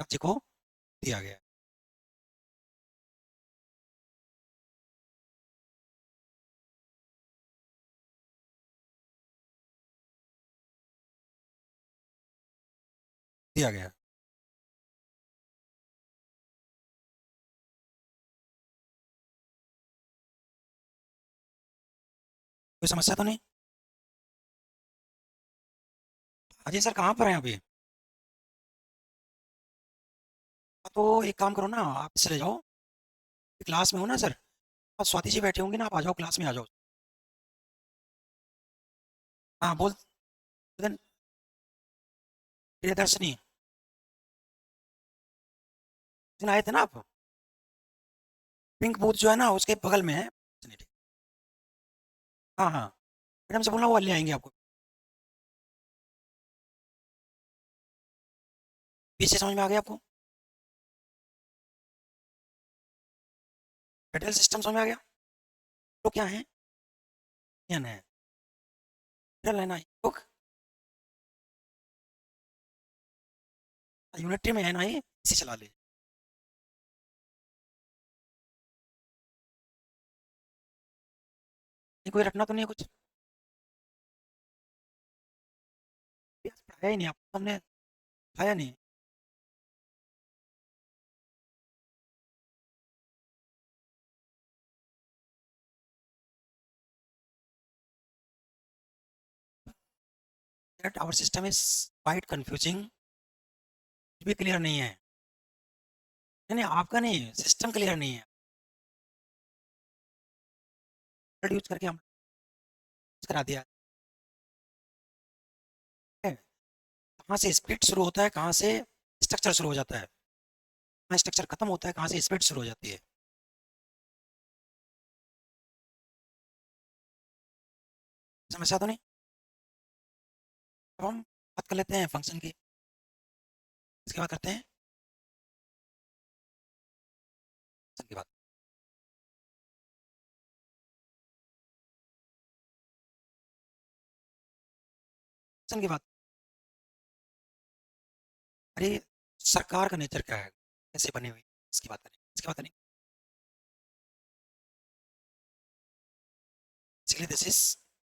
राज्य को दिया गया। दिया गया। कोई समस्या तो नहीं? अजय सर कहाँ पर हैं अभी? तो एक काम करो ना, आप चले जाओ, क्लास में हो ना सर? और स्वाति जी बैठी होंगी ना, आप आ जाओ, क्लास में आ जाओ। हाँ बोल। प्रियदर्शनी, उस दिन आए थे ना आप? पिंक बूथ जो है ना, उसके बगल में है। हाँ हाँ, मैडम से बोलना, वो ले आएंगे आपको। पीछे समझ में आ गया आपको? फेडरल सिस्टम समझ में आ गया? तो क्या है? यूनियन है, फेडरल है ना, लोग यूनिटी में है ना, ये इसी चला ले। ये कोई रटना तो नहीं है कुछ? ये पढ़ाया ही नहीं आपको हमने, पढ़ाया नहीं। That our system is quite confusing, भी क्लियर नहीं है। नहीं नहीं, आपका नहीं, सिस्टम क्लियर नहीं है। यूज करके हम करा दिया है। कहाँ से स्प्लिट शुरू होता है, कहाँ से स्ट्रक्चर शुरू हो जाता है, कहाँ स्ट्रक्चर खत्म होता है, कहाँ से स्प्लिट शुरू हो जाती है। समस्या तो नहीं? अब हम बात कर लेते हैं फंक्शन की, इसके बाद करते हैं फंक्शन की बात। फंक्शन की बात, अरे सरकार का नेचर क्या है, कैसे बनी हुई, इसकी बात करें, इसकी बात करें। बेसिकली दिस इज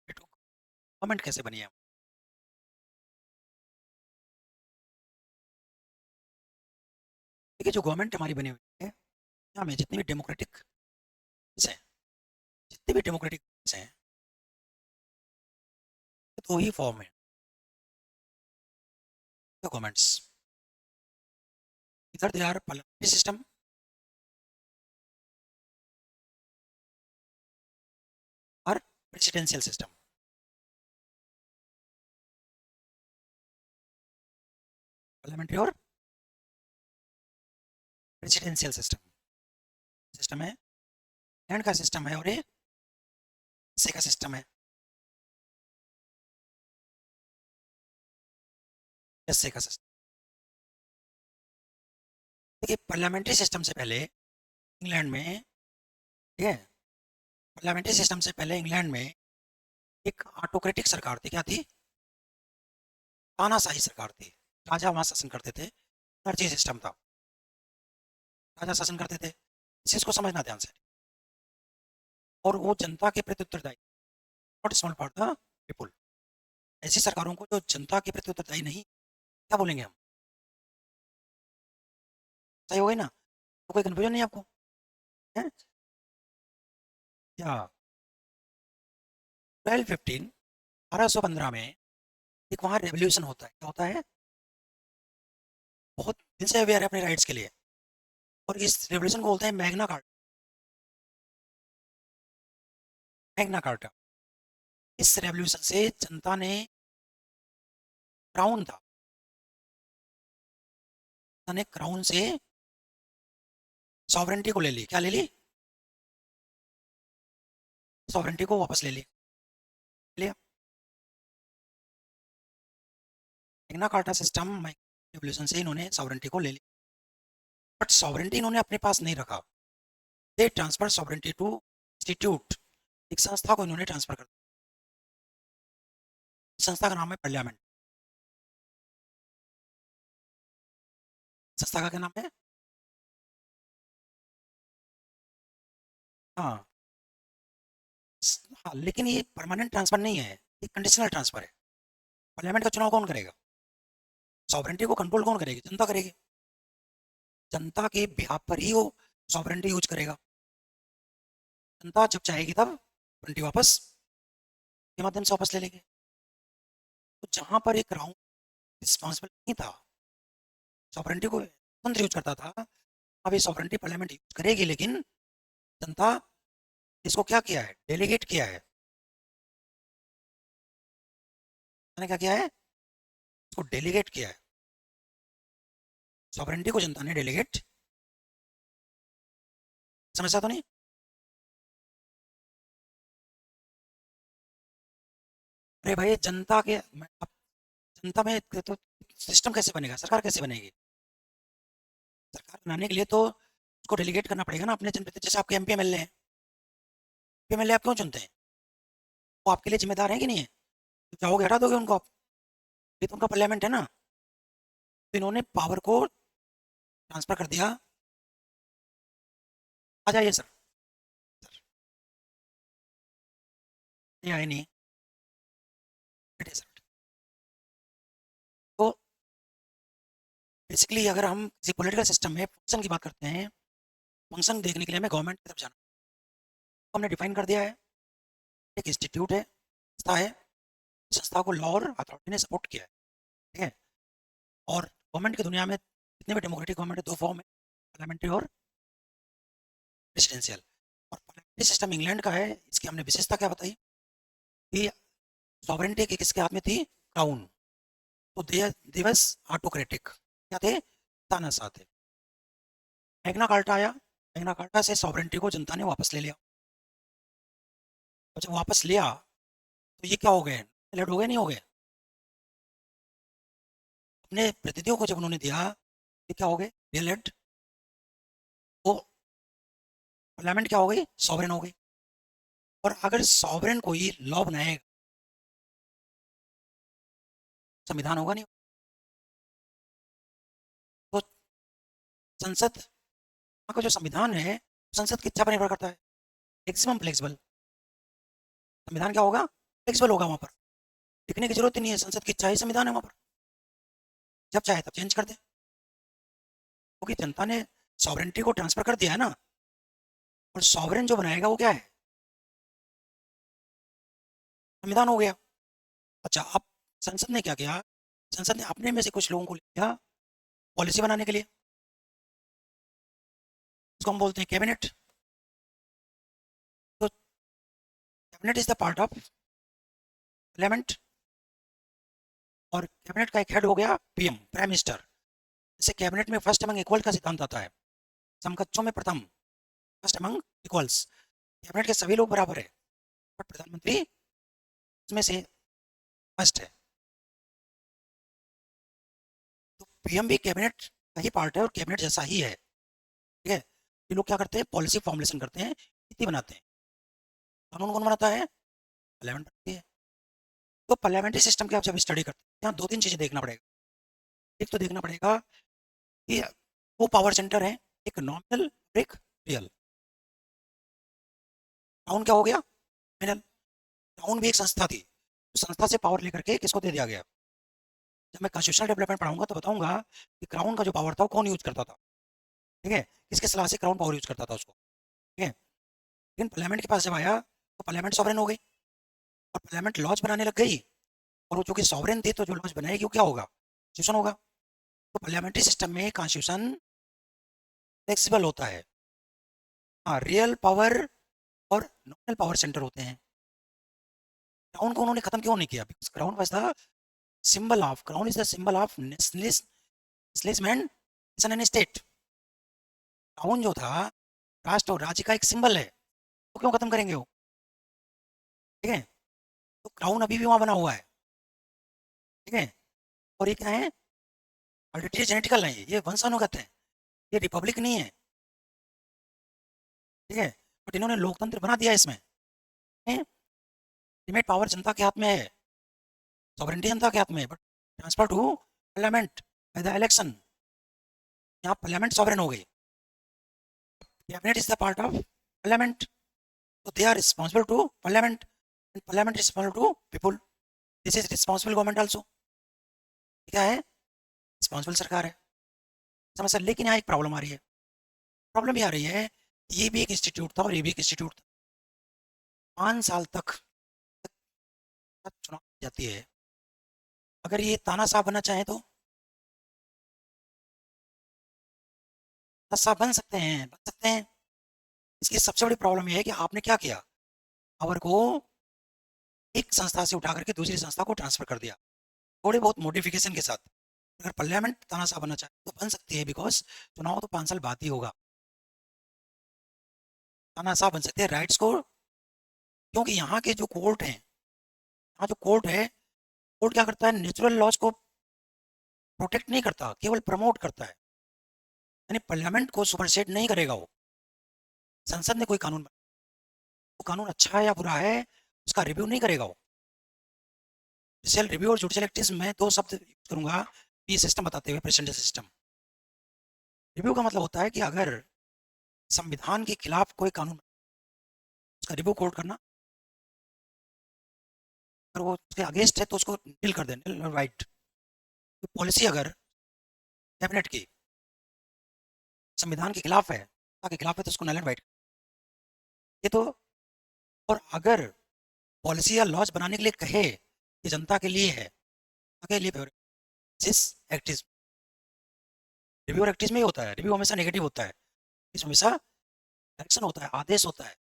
गवर्नमेंट कैसे बनी है। देखिए, जो गवर्नमेंट हमारी बनी हुई है, हमें जितनी भी डेमोक्रेटिक हैं, जितने भी डेमोक्रेटिक हैं, तो ही फॉर्म है गवर्नमेंट्स। इधर दे आर पार्लियामेंट्री सिस्टम और प्रेसिडेंशियल सिस्टम। पार्लियामेंट्री और प्रेसिडेंशियल सिस्टम, सिस्टम है, लैंड का सिस्टम है, और ये से का सिस्टम है, एसए का सिस्टम। देखिए, पार्लियामेंट्री सिस्टम से पहले इंग्लैंड में, ठीक है, पार्लियामेंट्री सिस्टम से पहले इंग्लैंड में एक ऑटोक्रेटिक सरकार थी। क्या थी? तानाशाही सरकार थी। राजा वहां शासन करते थे, मर्जी सिस्टम था, राजा शासन करते थे। इस चीज को समझना ध्यान से। और वो जनता के प्रति उत्तरदायी, not small part the people. ऐसी सरकारों को जो जनता के प्रति उत्तरदायी नहीं, क्या बोलेंगे हम? सही हो गई ना? तो कोई कंफ्यूजन नहीं आपको है? या 1215 1815 में एक वहाँ रेवोल्यूशन होता है। क्या होता है? बहुत दिन से अवेयर है अपने राइट्स के लिए, और इस रेवोल्यूशन को बोलते हैं मैग्ना कार्टा। Magna carta. इस रेवोल्यूशन से जनता ने क्राउन था, जनता ने क्राउन से सॉवरेंटी को ले ली। क्या ले ली? सॉवरेंटी को वापस ले ली, लिया। मैग्ना कार्टा सिस्टम रेवोल्यूशन से इन्होंने सॉवरेंटी को ले ली, बट सॉवरेंटी इन्होंने अपने पास नहीं रखा। They transfer sovereignty to institute. एक संस्था को इन्होंने ट्रांसफर कर दिया। संस्था का नाम है पार्लियामेंट। संस्था का क्या नाम है? हाँ। हाँ, लेकिन ये परमानेंट ट्रांसफर नहीं है, ये कंडीशनल ट्रांसफर है। पार्लियामेंट का चुनाव कौन करेगा? सॉवरेंटी को कंट्रोल कौन करेगी? जनता करेगी। जनता के बिहाफ पर ही वो सॉवरेंटी यूज करेगा। जनता जब चाहेगी तब सॉवरेंटी वापस के माध्यम से वापस ले लेंगे। तो जहां पर एक क्राउन रिस्पॉन्सिबल नहीं था, सॉवरेंटी को तंत्र यूज करता था, अब ये सॉवरेंटी पार्लियामेंट यूज करेगी, लेकिन जनता इसको क्या किया है? डेलीगेट किया है। मैंने क्या किया है? इसको डेलीगेट किया है। सॉवरेंटी को जनता ने डेलीगेट। समझता तो नहीं? अरे भाई, जनता के अब जनता में तो सिस्टम कैसे बनेगा? सरकार कैसे बनेगी? सरकार बनाने के लिए तो उसको डेलीगेट करना पड़ेगा ना अपने जनप्रतिनिधि। जैसे आपके एमपी एमएलए हैं, एमपी एमएलए आप क्यों चुनते हैं? वो आपके लिए जिम्मेदार है कि नहीं है? तो चाहोगे हटा दोगे उनको आप? ये तो उनका पार्लियामेंट है ना। तो इन्होंने पावर को ट्रांसफर कर दिया। आ जाइए सर। सर, ये आए नहीं। बैठिए सर। तो बेसिकली अगर हम किसी पॉलिटिकल सिस्टम में फंक्शन की बात करते हैं, फंक्शन देखने के लिए हमें गवर्नमेंट की तरफ जाना। तो हमने डिफाइन कर दिया है, एक इंस्टीट्यूट है, संस्था है। संस्था को लॉ और अथॉरिटी ने सपोर्ट किया है। ठीक है। और गवर्नमेंट की दुनिया में जितने भी डेमोक्रेटिक गवर्नमेंट है, दो फॉर्म है, पार्लियामेंट्री और प्रेसिडेंशियल। और पार्लियामेंट्री सिस्टम इंग्लैंड का है। इसकी हमने विशेषता क्या बताई कि सॉवरेंटी की किसके हाथ में थी? क्राउन। तो दिवस ऑटोक्रेटिक क्या थे? तानाशाह थे। मैग्ना कार्टा आया। मैग्ना कार्टा से सॉवरेंटी को जनता ने वापस ले लिया। और जब वापस लिया तो ये क्या हो गए? इलेक्ट हो गए? नहीं हो गए? अपने प्रतिनिधियों को जब उन्होंने दिया, ये क्या हो गए? इलेक्ट। वो पार्लियामेंट क्या हो गई? सॉवरेन हो गई। और अगर सॉवरेन कोई लॉ बनाएगा, संविधान होगा नहीं। तो संसद का जो संविधान है, संसद की इच्छा पर निर्भर करता है। मैक्सिमम फ्लेक्सिबल संविधान क्या होगा? फ्लेक्सिबल होगा। वहां पर लिखने की जरूरत ही नहीं है, संसद की इच्छा ही संविधान है वहां पर। जब चाहे तब चेंज कर दे, क्योंकि जनता ने सॉवरेंटी को ट्रांसफर कर दिया है ना। और सॉवरेन जो बनाएगा वो क्या है? संविधान हो गया। अच्छा, अब संसद ने क्या किया? संसद ने अपने में से कुछ लोगों को लिया पॉलिसी बनाने के लिए। इसको हम बोलते हैं कैबिनेट। तो cabinet is the part of parliament. और कैबिनेट का एक हेड हो गया पीएम, प्राइम मिनिस्टर। जैसे कैबिनेट में फर्स्ट अमंग इक्वल का सिद्धांत आता है, समकक्षों में प्रथम, फर्स्ट अमंग इक्वल्स। कैबिनेट के सभी लोग बराबर है, बट प्रधानमंत्री उसमें से फर्स्ट है। तो पीएम भी कैबिनेट का ही पार्ट है और कैबिनेट जैसा ही है। ठीक है। ये लोग क्या करते हैं? पॉलिसी फॉर्मुलेशन करते हैं, नीति बनाते हैं। कानून कौन बनाता है? पार्लियामेंट बनाती है। तो पार्लियामेंट्री सिस्टम की आप जब स्टडी करते हैं, यहाँ दो तीन चीजें देखना पड़ेगा। एक तो देखना पड़ेगा कि वो पावर सेंटर है, एक नॉमिनल, एक रियल। क्राउन क्या हो गया? क्रिमिनल। क्राउन भी एक संस्था थी, उस संस्था से पावर लेकर के किसको दे दिया गया? जब मैं कॉन्स्टिट्यूशनल डेवलपमेंट पढ़ाऊंगा तो बताऊंगा कि क्राउन का जो पावर था वो कौन यूज करता था, ठीक है, किसके सलाह से क्राउन पावर यूज करता था उसको, ठीक है। लेकिन पार्लियामेंट के पास जब आया तो पार्लियामेंट सॉवरेन हो गई और पार्लियामेंट लॉज बनाने लग गई, और वो चूंकि सॉवरेन थी तो जो लॉज बनाएगी वो क्या होगा? कॉन्स्टिट्यूशन होगा। तो पार्लियामेंट्री सिस्टम में कॉन्स्टिट्यूशन फ्लेक्सिबल होता है। हाँ, रियल पावर और नॉमिनल पावर सेंटर होते हैं। क्राउन को उन्होंने खत्म क्यों नहीं किया? Because crown was the symbol of, crown is the symbol of nationalism and nation and state. Crown जो था राष्ट्र और राज्य का एक सिंबल है, तो क्यों खत्म करेंगे वो? ठीक है, तो क्राउन अभी भी वहां बना हुआ है, ठीक है। और ये क्या है? हेरिडिटरी जेनेटिकल है, ये वंशानुगत है, ये रिपब्लिक नहीं है, ठीक है। बट इन्होंने लोकतंत्र बना दिया इसमें। अल्टीमेट पावर जनता के हाथ में है, सॉवरेंटी जनता के हाथ में है, but transfer to parliament by the election. यहाँ पार्लियामेंट सॉवरेन हो गई, cabinet is the part of parliament, so they are responsible to parliament and parliament is responsible to people. This is responsible government also। क्या है? Responsible सरकार है, समझ। लेकिन यहाँ एक प्रॉब्लम आ रही है। प्रॉब्लम ये आ रही है, ये भी एक इंस्टीट्यूट था और ये भी एक इंस्टीट्यूट था। 5 साल तक चुनाव जाती है, अगर ये तानाशाह बनना चाहे तो 10 साल बन सकते हैं, बन सकते हैं। इसकी सबसे बड़ी प्रॉब्लम यह है कि आपने क्या किया, पावर को एक संस्था से उठा करके दूसरी संस्था को ट्रांसफर कर दिया, थोड़े बहुत मॉडिफिकेशन के साथ। अगर पार्लियामेंट तानाशाह बनना चाहे तो बन सकती है, बिकॉज चुनाव तो 5 साल बाद ही होगा। तानाशाह बन सकते हैं राइट्स को, क्योंकि यहाँ के जो कोर्ट हैं, यहाँ जो कोर्ट है, कोर्ट क्या करता है? नेचुरल लॉज को प्रोटेक्ट नहीं करता, केवल प्रमोट करता है। यानी पार्लियामेंट को सुपरसेड नहीं करेगा वो। संसद ने कोई कानून बनाया, वो कानून अच्छा है या बुरा है उसका रिव्यू नहीं करेगा वो। जुडिशियल रिव्यू और जुडिशियल एक्टिव्स में 2 शब्द यूज करूंगा ये सिस्टम बताते हुए, प्रेसिडेंशियल सिस्टम। रिव्यू का मतलब होता है कि अगर संविधान के खिलाफ कोई कानून, उसका रिव्यू कोर्ट करना, अगर वो उसके अगेंस्ट है तो उसको नील कर देना, नील राइट। पॉलिसी अगर कैबिनेट की संविधान के खिलाफ है, के खिलाफ है, तो उसको नल एंड वाइट। ये तो, और अगर पॉलिसी या लॉज बनाने के लिए कहे कि जनता के लिए है, के लिए एक्टिज्म, रिव्यू और एक्टिज्म में होता है, रिव्यू हमेशा नेगेटिव होता है, इसमें हमेशा एक्शन होता है, आदेश होता है।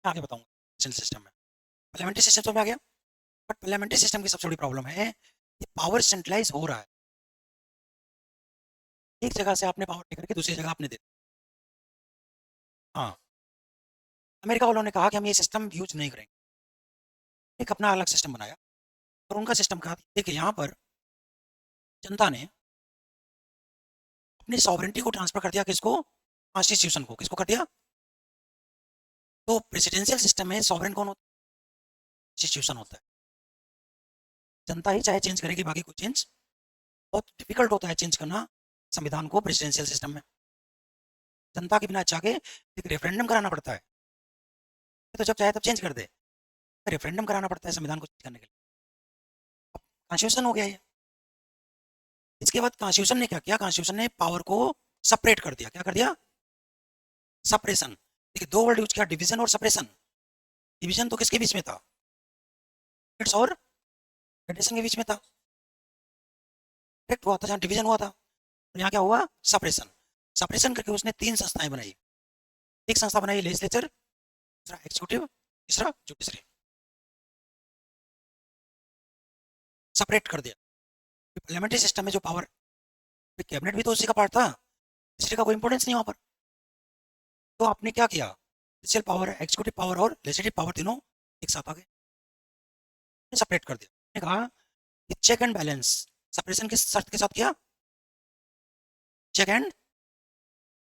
मैं आगे बताऊंगा सिस्टम में। पार्लियामेंट्री सिस्टम तो में आ गया, बट पार्लियामेंट्री सिस्टम की सबसे बड़ी प्रॉब्लम है कि पावर सेंट्रलाइज हो रहा है। एक जगह से आपने पावर लेकर के दूसरी जगह आपने दे, हाँ, अमेरिका वालों ने कहा कि हम ये सिस्टम यूज नहीं करेंगे, एक अपना अलग सिस्टम बनाया, और उनका सिस्टम कहा देखिए यहाँ पर जनता ने अपनी सॉवरेंटी को ट्रांसफर कर दिया, किसको? कॉन्स्टिट्यूशन को। किसको कर दिया? तो प्रेसिडेंशियल सिस्टम में सॉवरेन कौन होता है? कॉन्स्टिट्यूशन होता है। जनता ही चाहे चेंज करेगी, बाकी कोई चेंज, बहुत डिफिकल्ट होता है चेंज करना संविधान को प्रेसिडेंशियल सिस्टम में। जनता के बिना चाह के एक रेफरेंडम कराना पड़ता है, तो जब चाहे तब चेंज कर दे, रेफरेंडम कराना पड़ता है संविधान को चेंज करने के लिए। अब कॉन्स्टिट्यूशन हो गया ये। इसके बाद कॉन्स्टिट्यूशन ने क्या किया? कॉन्स्टिट्यूशन ने पावर को सेपरेट कर दिया। क्या कर दिया? सेपरेशन। देखिए, 2 वर्ड यूज किया, डिवीजन और सेपरेशन। डिवीजन तो किसके बीच में था? स्टेट्स और फेडरेशन के बीच में था, करेक्ट हुआ था जहाँ डिवीजन हुआ था। और यहाँ क्या हुआ? सेपरेशन। सेपरेशन करके उसने 3 संस्थाएं बनाई। एक संस्था बनाई लेजिस्लेचर, दूसरा एग्जीक्यूटिव, तीसरा जुडिशरी। सेपरेट कर दिया। पार्लियामेंट्री सिस्टम में जो पावर, कैबिनेट भी तो उसी का पार्ट था, जुडिशरी का कोई इंपॉर्टेंस नहीं वहां पर। तो आपने क्या किया? जुडिशियल पावर, एग्जीक्यूटिव पावर और लेजिस्लेटिव पावर तीनों एक साथ आ गए, सेपरेट कर दिया। मैंने कहा कि चेक एंड बैलेंस सेपरेशन के शर्त के साथ किया, चेक एंड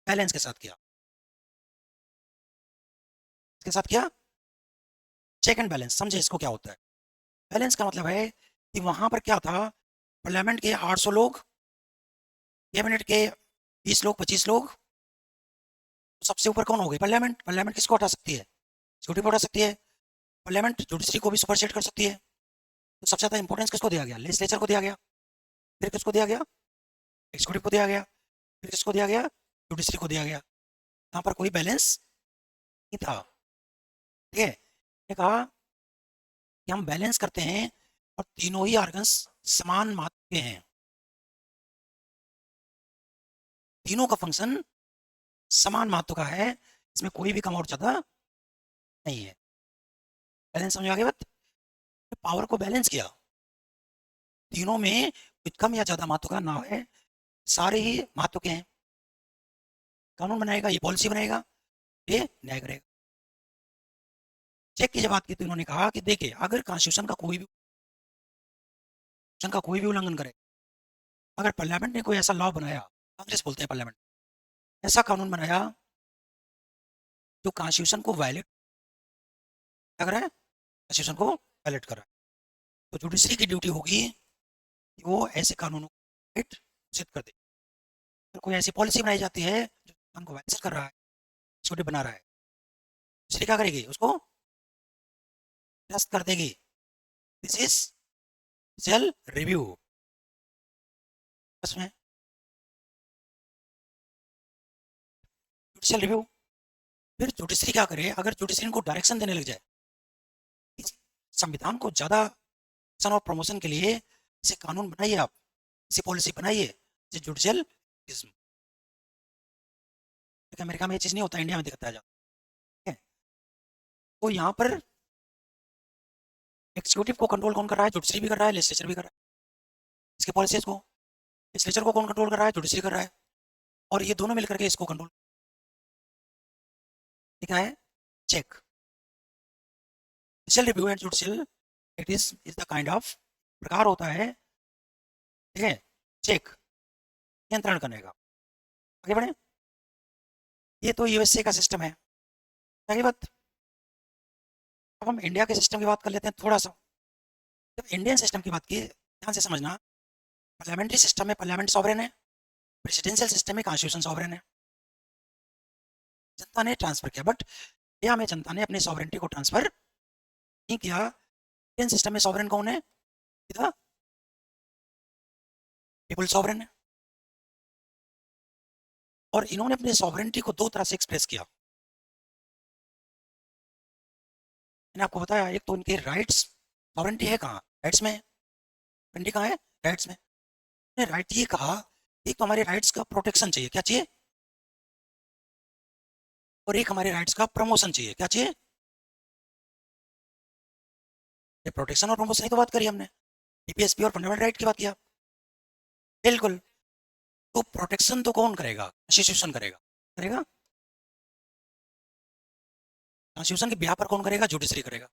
बैलेंस के साथ किया, इसके साथ किया चेक एंड बैलेंस। समझे इसको क्या होता है? बैलेंस का मतलब है कि वहां पर क्या था, पार्लियामेंट के 800 लोग, कैबिनेट के 20 लोग, 25 लोग, तो सबसे ऊपर कौन हो गई? पार्लियामेंट। पार्लियामेंट किसको हटा सकती है? एग्जीक्यूटिव को हटा सकती है। पार्लियामेंट जुडिशरी को भी सुपरसेड कर सकती है। तो सबसे ज़्यादा इंपॉर्टेंस किसको दिया गया? लेजिस्लेचर को दिया गया। फिर किसको दिया गया? एग्जीक्यूटिव को दिया गया। फिर किसको दिया गया? जुडिशरी को दिया गया। यहाँ पर कोई बैलेंस नहीं था। ठीक है, ये कहा कि हम बैलेंस करते हैं और तीनों ही ऑर्गन्स समान महत्व के हैं, तीनों का फंक्शन समान महत्व का है, इसमें कोई भी कम और ज्यादा नहीं है। बैलेंस समझ आ गया बात? पावर को बैलेंस किया, तीनों में कुछ कम या ज्यादा महत्व का ना है, सारे ही महत्व के हैं। कानून बनाएगा, ये पॉलिसी बनाएगा, ये न्याय करेगा। चेक की जब बात की तो इन्होंने कहा कि देखिए अगर कॉन्स्टिट्यूशन का कोई भी उल्लंघन करे, अगर पार्लियामेंट ने कोई ऐसा लॉ बनाया, कांग्रेस बोलते हैं पार्लियामेंट, ऐसा कानून बनाया जो कॉन्स्टिट्यूशन को वायलेट कर रहा है, कॉन्स्टिट्यूशन को वायलेट कर रहा है, तो जुडिशरी की ड्यूटी होगी कि वो ऐसे कानूनों को घोषित कर दे। अगर कोई ऐसी पॉलिसी बनाई जाती है जो कानून को वायलेट कर रहा है, छोटे बना रहा है, जुडिशरी क्या करेगी? उसको टेस्ट कर देगी। दिस इज जल रिव्यू। उसमें जुडिशियल रिव्यू। फिर जुडिशरी क्या करे? अगर जुडिशरी इनको डायरेक्शन देने लग जाए, इस संविधान को ज़्यादा और प्रमोशन के लिए इसे कानून बनाइए, आप इसे पॉलिसी बनाइए, इसे जुडिशियल। अमेरिका में ये चीज़ नहीं होता, इंडिया में दिखता है जाता है। तो यहाँ पर एक्सिक्यूटिव को कंट्रोल कौन कर रहा है? जुडिशरी भी कर रहा है, लेजिस्लेचर भी कर रहा है। इसके पॉलिसीज को लेजिस्लेचर को कौन कंट्रोल कर रहा है? जुडिशरी कर रहा है। और ये दोनों मिलकर के इसको कंट्रोल, क्या है? Check. Judicial review and judicial it is the kind of प्रकार होता है, ठीक है, चेक, नियंत्रण करने का। आगे बढ़े। ये तो यूएसए का सिस्टम है। आगे बात, अब हम इंडिया के सिस्टम की बात कर लेते हैं थोड़ा सा। जब इंडियन सिस्टम की बात की, ध्यान से समझना, पार्लियामेंट्री सिस्टम में पार्लियामेंट सॉवरेन है, प्रेसिडेंशियल सिस्टम में कॉन्स्टिट्यूशन सॉवरेन है। जनता ने ट्रांसफर किया, बट इंडिया में जनता ने अपनी सॉवरेंटी को ट्रांसफर नहीं किया। इंडियन सिस्टम में सॉवरेन कौन है? पीपल सॉवरेन है। और इन्होंने अपनी सॉवरेंटी को दो तरह से एक्सप्रेस किया। मैंने आपको बताया, एक तो इनके राइट्स, सॉवरेंटी है कहाँ? राइट्स में। सॉवरेंटी कहाँ है? राइट्स में। राइट ये कहा, एक तो हमारे राइट्स का प्रोटेक्शन चाहिए, क्या चाहिए? और एक हमारे राइट्स का प्रमोशन चाहिए, क्या चाहिए? ये प्रोटेक्शन और प्रमोशन की तो बात करी हमने, डीपीएसपी और फंडामेंटल राइट की बात किया। बिल्कुल। तो प्रोटेक्शन तो कौन करेगा? कॉन्स्टिट्यूशन करेगा। करेगा कॉन्स्टिट्यूशन के बिहाफ पर कौन करेगा? जुडिशरी करेगा।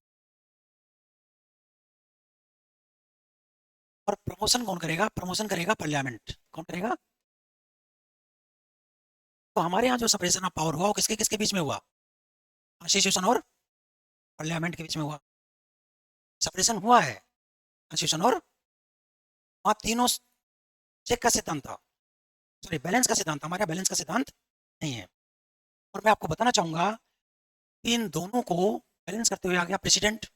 और प्रमोशन कौन करेगा? प्रमोशन करेगा पार्लियामेंट। कौन करेगा? तो हमारे यहाँ जो सेपरेशन ऑफ पावर हुआ वो किसके किसके बीच में हुआ? कॉन्स्टिट्यूशन और पार्लियामेंट के बीच में हुआ। सेपरेशन हुआ है कॉन्स्टिट्यूशन और, वहाँ तीनों चेक का सिद्धांत था, सॉरी बैलेंस का सिद्धांत था। हमारे यहाँ बैलेंस का सिद्धांत नहीं है। और मैं आपको बताना चाहूंगा कि इन दोनों को बैलेंस करते हुए आ गया प्रेसिडेंट।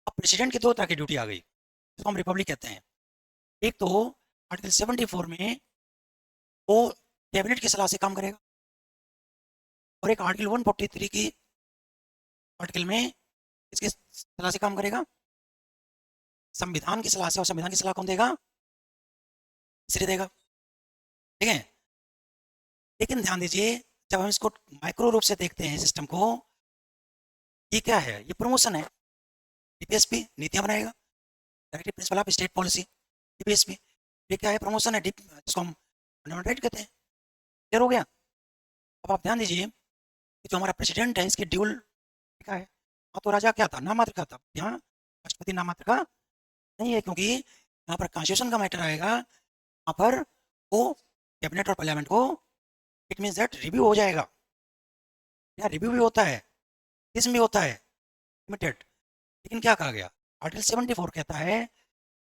अब प्रेसिडेंट की दो तरह की ड्यूटी आ गई, जिसको हम रिपब्लिक कहते हैं। एक तो आर्टिकल 74 में वो कैबिनेट की सलाह से काम करेगा, और एक आर्टिकल 143 की आर्टिकल में इसकी सलाह से काम करेगा, संविधान की सलाह से। और संविधान की सलाह कौन देगा? श्री देगा। ठीक है, लेकिन ध्यान दीजिए, जब हम इसको माइक्रो रूप से देखते हैं सिस्टम को, ये क्या है? ये प्रमोशन है। डीपीएसपी नीतियां बनाएगा, directive principle of state policy, DPSP. ये क्या है? प्रमोशन है, जिसको हम फंडामेंटल राइट कहते हैं। क्लियर हो गया? अब आप ध्यान दीजिए कि जो हमारा प्रेसिडेंट है, इसकी ड्यूल क्या है? हाँ, तो राजा क्या था? नाम मात्र का था। यहाँ राष्ट्रपति नाम मात्र का नहीं है, क्योंकि यहाँ पर कॉन्स्टिट्यूशन का मैटर आएगा। यहाँ पर वो कैबिनेट और पार्लियामेंट को, इट मीन्स दैट रिव्यू हो जाएगा। यहाँ रिव्यू भी होता है, इसमें भी होता है लिमिटेड। लेकिन क्या कहा गया? आर्टिकल 74 कहता है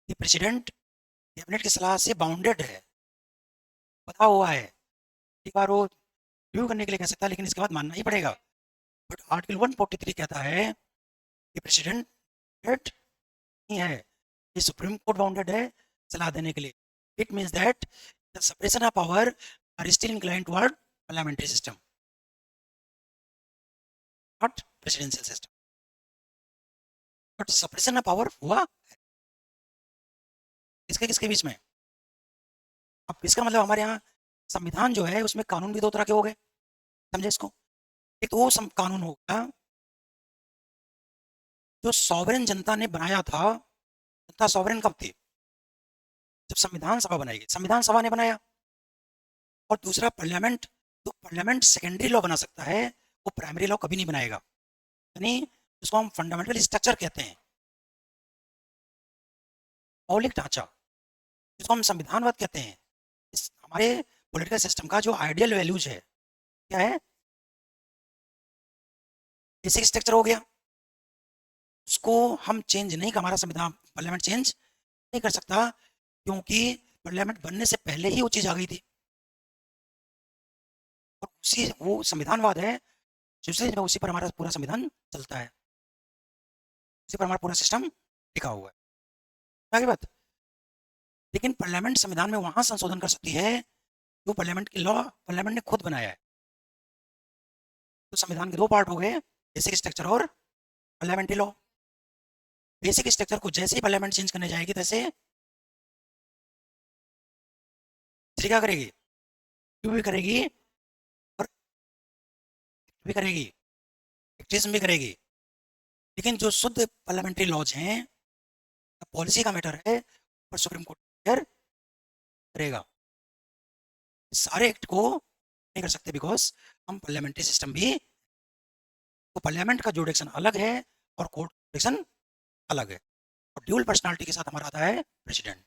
कि प्रेसिडेंट कैबिनेट की सलाह से बाउंडेड है, बता हुआ है। एक बार वो रिव्यू करने के लिए कह सकता है, लेकिन इसके बाद मानना ही पड़ेगा। बट आर्टिकल 143 कहता है कि प्रेसिडेंट नहीं है, ये सुप्रीम कोर्ट बाउंडेड है सलाह देने के लिए। It means that the separation of power are still inclined toward parliamentary system, not presidential system. But separation of power हुआ किसके किसके बीच में? अब इसका मतलब हमारे यहाँ संविधान जो है उसमें कानून भी दो तरह के हो गए, समझे इसको? एक तो वो कानून होगा जो सॉवरेन जनता ने बनाया था। जनता सॉवरेन कब थी? जब संविधान सभा बनाई गई, संविधान सभा ने बनाया। और दूसरा पार्लियामेंट, तो पार्लियामेंट सेकेंडरी लॉ बना सकता है, वो प्राइमरी लॉ कभी नहीं बनाएगा। यानी उसको हम फंडामेंटल स्ट्रक्चर कहते हैं, मौलिक ढांचा, जिसको हम संविधानवाद कहते हैं। इस हमारे पॉलिटिकल सिस्टम का जो आइडियल वैल्यूज है क्या है? बेसिक स्ट्रक्चर हो गया, उसको हम चेंज नहीं कर, हमारा संविधान पार्लियामेंट चेंज नहीं कर सकता, क्योंकि पार्लियामेंट बनने से पहले ही वो चीज आ गई थी। और उसी वो संविधानवाद है जिससे उसी पर हमारा पूरा संविधान चलता है, उसी पर हमारा पूरा सिस्टम टिका हुआ है। आगे बात, लेकिन पार्लियामेंट संविधान में वहां संशोधन कर सकती है जो पार्लियामेंट की लॉ पार्लियामेंट ने खुद बनाया है। तो संविधान के दो पार्ट हो गए, बेसिक स्ट्रक्चर और पार्लियामेंट्री लॉ। बेसिक स्ट्रक्चर को जैसे ही पार्लियामेंट चेंज करने जाएगी तैसे क्या करेगी? क्यों भी करेगी और भी करेगी, एक्टिज्म भी करेगी। लेकिन जो शुद्ध पार्लियामेंट्री लॉज हैं, पॉलिसी का मैटर है, और सुप्रीम कोर्ट करेगा। सारे एक्ट को नहीं कर सकते बिकॉज हम पार्लियामेंट्री सिस्टम भी, तो पार्लियामेंट का जुडिक्शन अलग है और कोर्ट जुडिक्शन अलग है। और ड्यूल पर्सनालिटी के साथ हमारा आता है प्रेसिडेंट।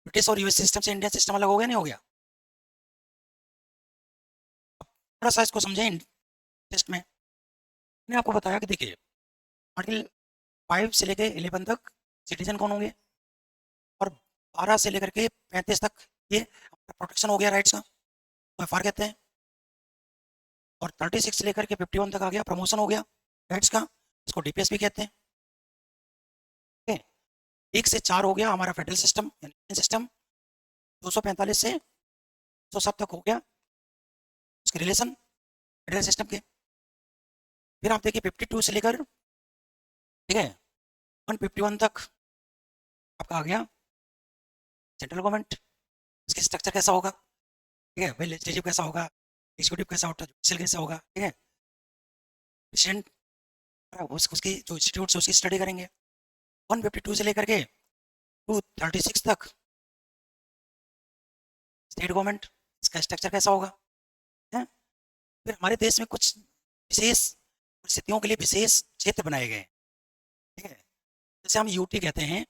ब्रिटिश और यूएस सिस्टम से इंडियन सिस्टम अलग हो गया, नहीं हो गया? थोड़ा सा इसको समझें टेस्ट में। मैंने आपको बताया कि देखिए आर्टिकल 5 से लेकर 11 तक सिटीजन कौन होंगे, और 12 से लेकर के 35 तक ये प्रोटेक्शन हो गया राइट्स का, तो एफआर कहते हैं। और 36 से लेकर के 51 तक आ गया, प्रमोशन हो गया राइट्स का, इसको डीपीएस भी कहते हैं। ठीक है, 1 से 4 हो गया हमारा फेडरल सिस्टम, इंडियन सिस्टम। 245 से 107 तक हो गया उसके रिलेशन फेडरल सिस्टम के। फिर आप देखिए 52 से लेकर, ठीक है, 151 तक आपका आ गया सेंट्रल गवर्नमेंट। इसके स्ट्रक्चर कैसा होगा? ठीक है भाई, लेजिस्लेटिव कैसा होगा, एग्जीक्यूटिव कैसा होगा, जुडिशियल कैसा होगा, ठीक है, प्रेसिडेंट उसकी जो इंस्टीट्यूट उसकी स्टडी करेंगे। 152 से लेकर के 236 तक स्टेट गवर्नमेंट, इसका स्ट्रक्चर कैसा होगा है? फिर हमारे देश में कुछ विशेष परिस्थितियों के लिए विशेष क्षेत्र बनाए गए हैं, ठीक है, जैसे हम यूटी कहते हैं,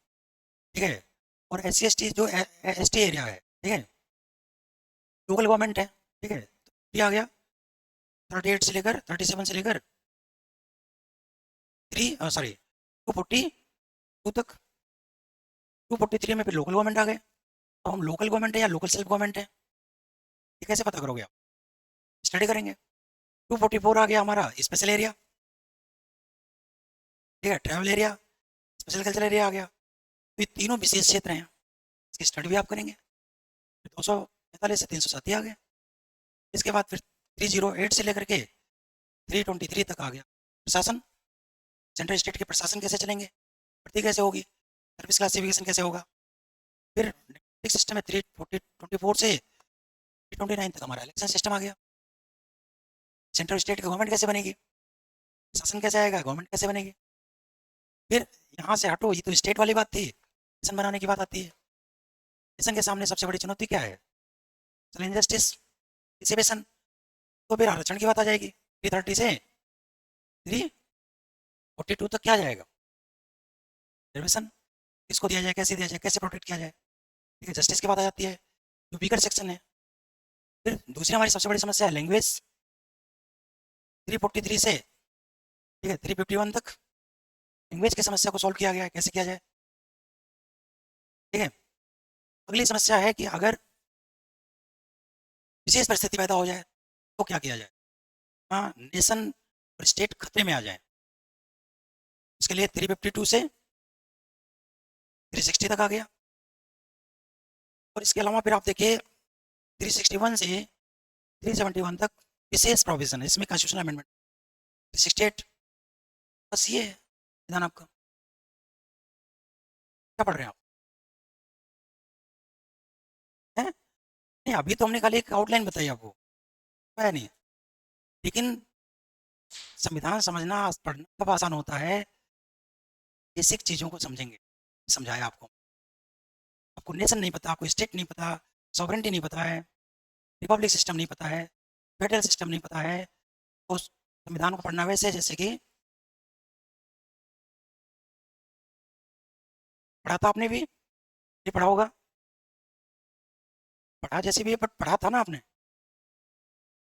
ठीक है, और एस सी जो एस टी एरिया है, ठीक है, लोकल गवर्नमेंट है, ठीक है, तो ये आ गया 38 से लेकर 37 से लेकर 242 तक। 243 में फिर लोकल गवर्नमेंट आ गए, तो हम लोकल गवर्नमेंट है या लोकल सेल्फ गवर्नमेंट है, ये कैसे पता करोगे आप? स्टडी करेंगे। 244 आ गया हमारा स्पेशल एरिया, ठीक है, travel area, special cultural area आ गया। तो ये तीनों विशेष क्षेत्र हैं, इसकी स्टडी भी आप करेंगे। 245 से 307 आ गए। इसके बाद फिर 308 से लेकर के 323 तक आ गया प्रशासन, सेंट्रल स्टेट के प्रशासन कैसे चलेंगे, भर्ती कैसे होगी, सर्विस क्लासिफिकेशन कैसे होगा। फिर सिस्टम है 324 से 329 तक हमारा इलेक्शन सिस्टम आ गया। सेंट्रल स्टेट की गवर्नमेंट कैसे बनेगी, शासन कैसे आएगा, गवर्नमेंट कैसे बनेगी। फिर यहाँ से हटो, ये तो स्टेट वाली बात थी, नेशन बनाने की बात आती है। नेशन के सामने सबसे बड़ी चुनौती क्या है? इनजस्टिस, डिसेबेशन। तो फिर आरक्षण की बात आ जाएगी। 330 से 342 तक क्या जाएगा? रिजर्वेशन, किसको दिया जाए, कैसे दिया जाए, कैसे प्रोटेक्ट किया जाए, ठीक है, जस्टिस की बात आ जाती है, जो वीकर सेक्शन है। फिर दूसरी हमारी सबसे बड़ी समस्या है लैंग्वेज, 343 से, ठीक है, 351 तक लैंग्वेज की समस्या को सॉल्व किया गया है, कैसे किया जाए। ठीक है, अगली समस्या है कि अगर विशेष परिस्थिति पैदा हो जाए तो क्या किया जाए? हाँ, नेशन और स्टेट खतरे में आ जाए, इसके लिए 352 से 360 तक आ गया। और इसके अलावा फिर आप देखिए 361 से 371 तक विशेष प्रोविजन है, इसमें कॉन्स्टिट्यूशनल अमेंडमेंट 368। बस ये है विधान आपका। क्या पढ़ रहे हैं आप? हैं? नहीं, अभी तो हमने खाली एक आउटलाइन बताई आपको, है नहीं। लेकिन संविधान समझना पढ़ना तब आसान होता है, बेसिक चीज़ों को समझेंगे। समझाया आपको। आपको नेशन नहीं पता, आपको स्टेट नहीं पता, सॉवरेंटी नहीं पता है, रिपब्लिक सिस्टम नहीं पता है, फेडरल सिस्टम नहीं पता है, तो उस संविधान को पढ़ना वैसे जैसे कि पढ़ा था आपने भी, ये पढ़ा होगा, पढ़ा जैसे भी है, बट पढ़ा था ना आपने।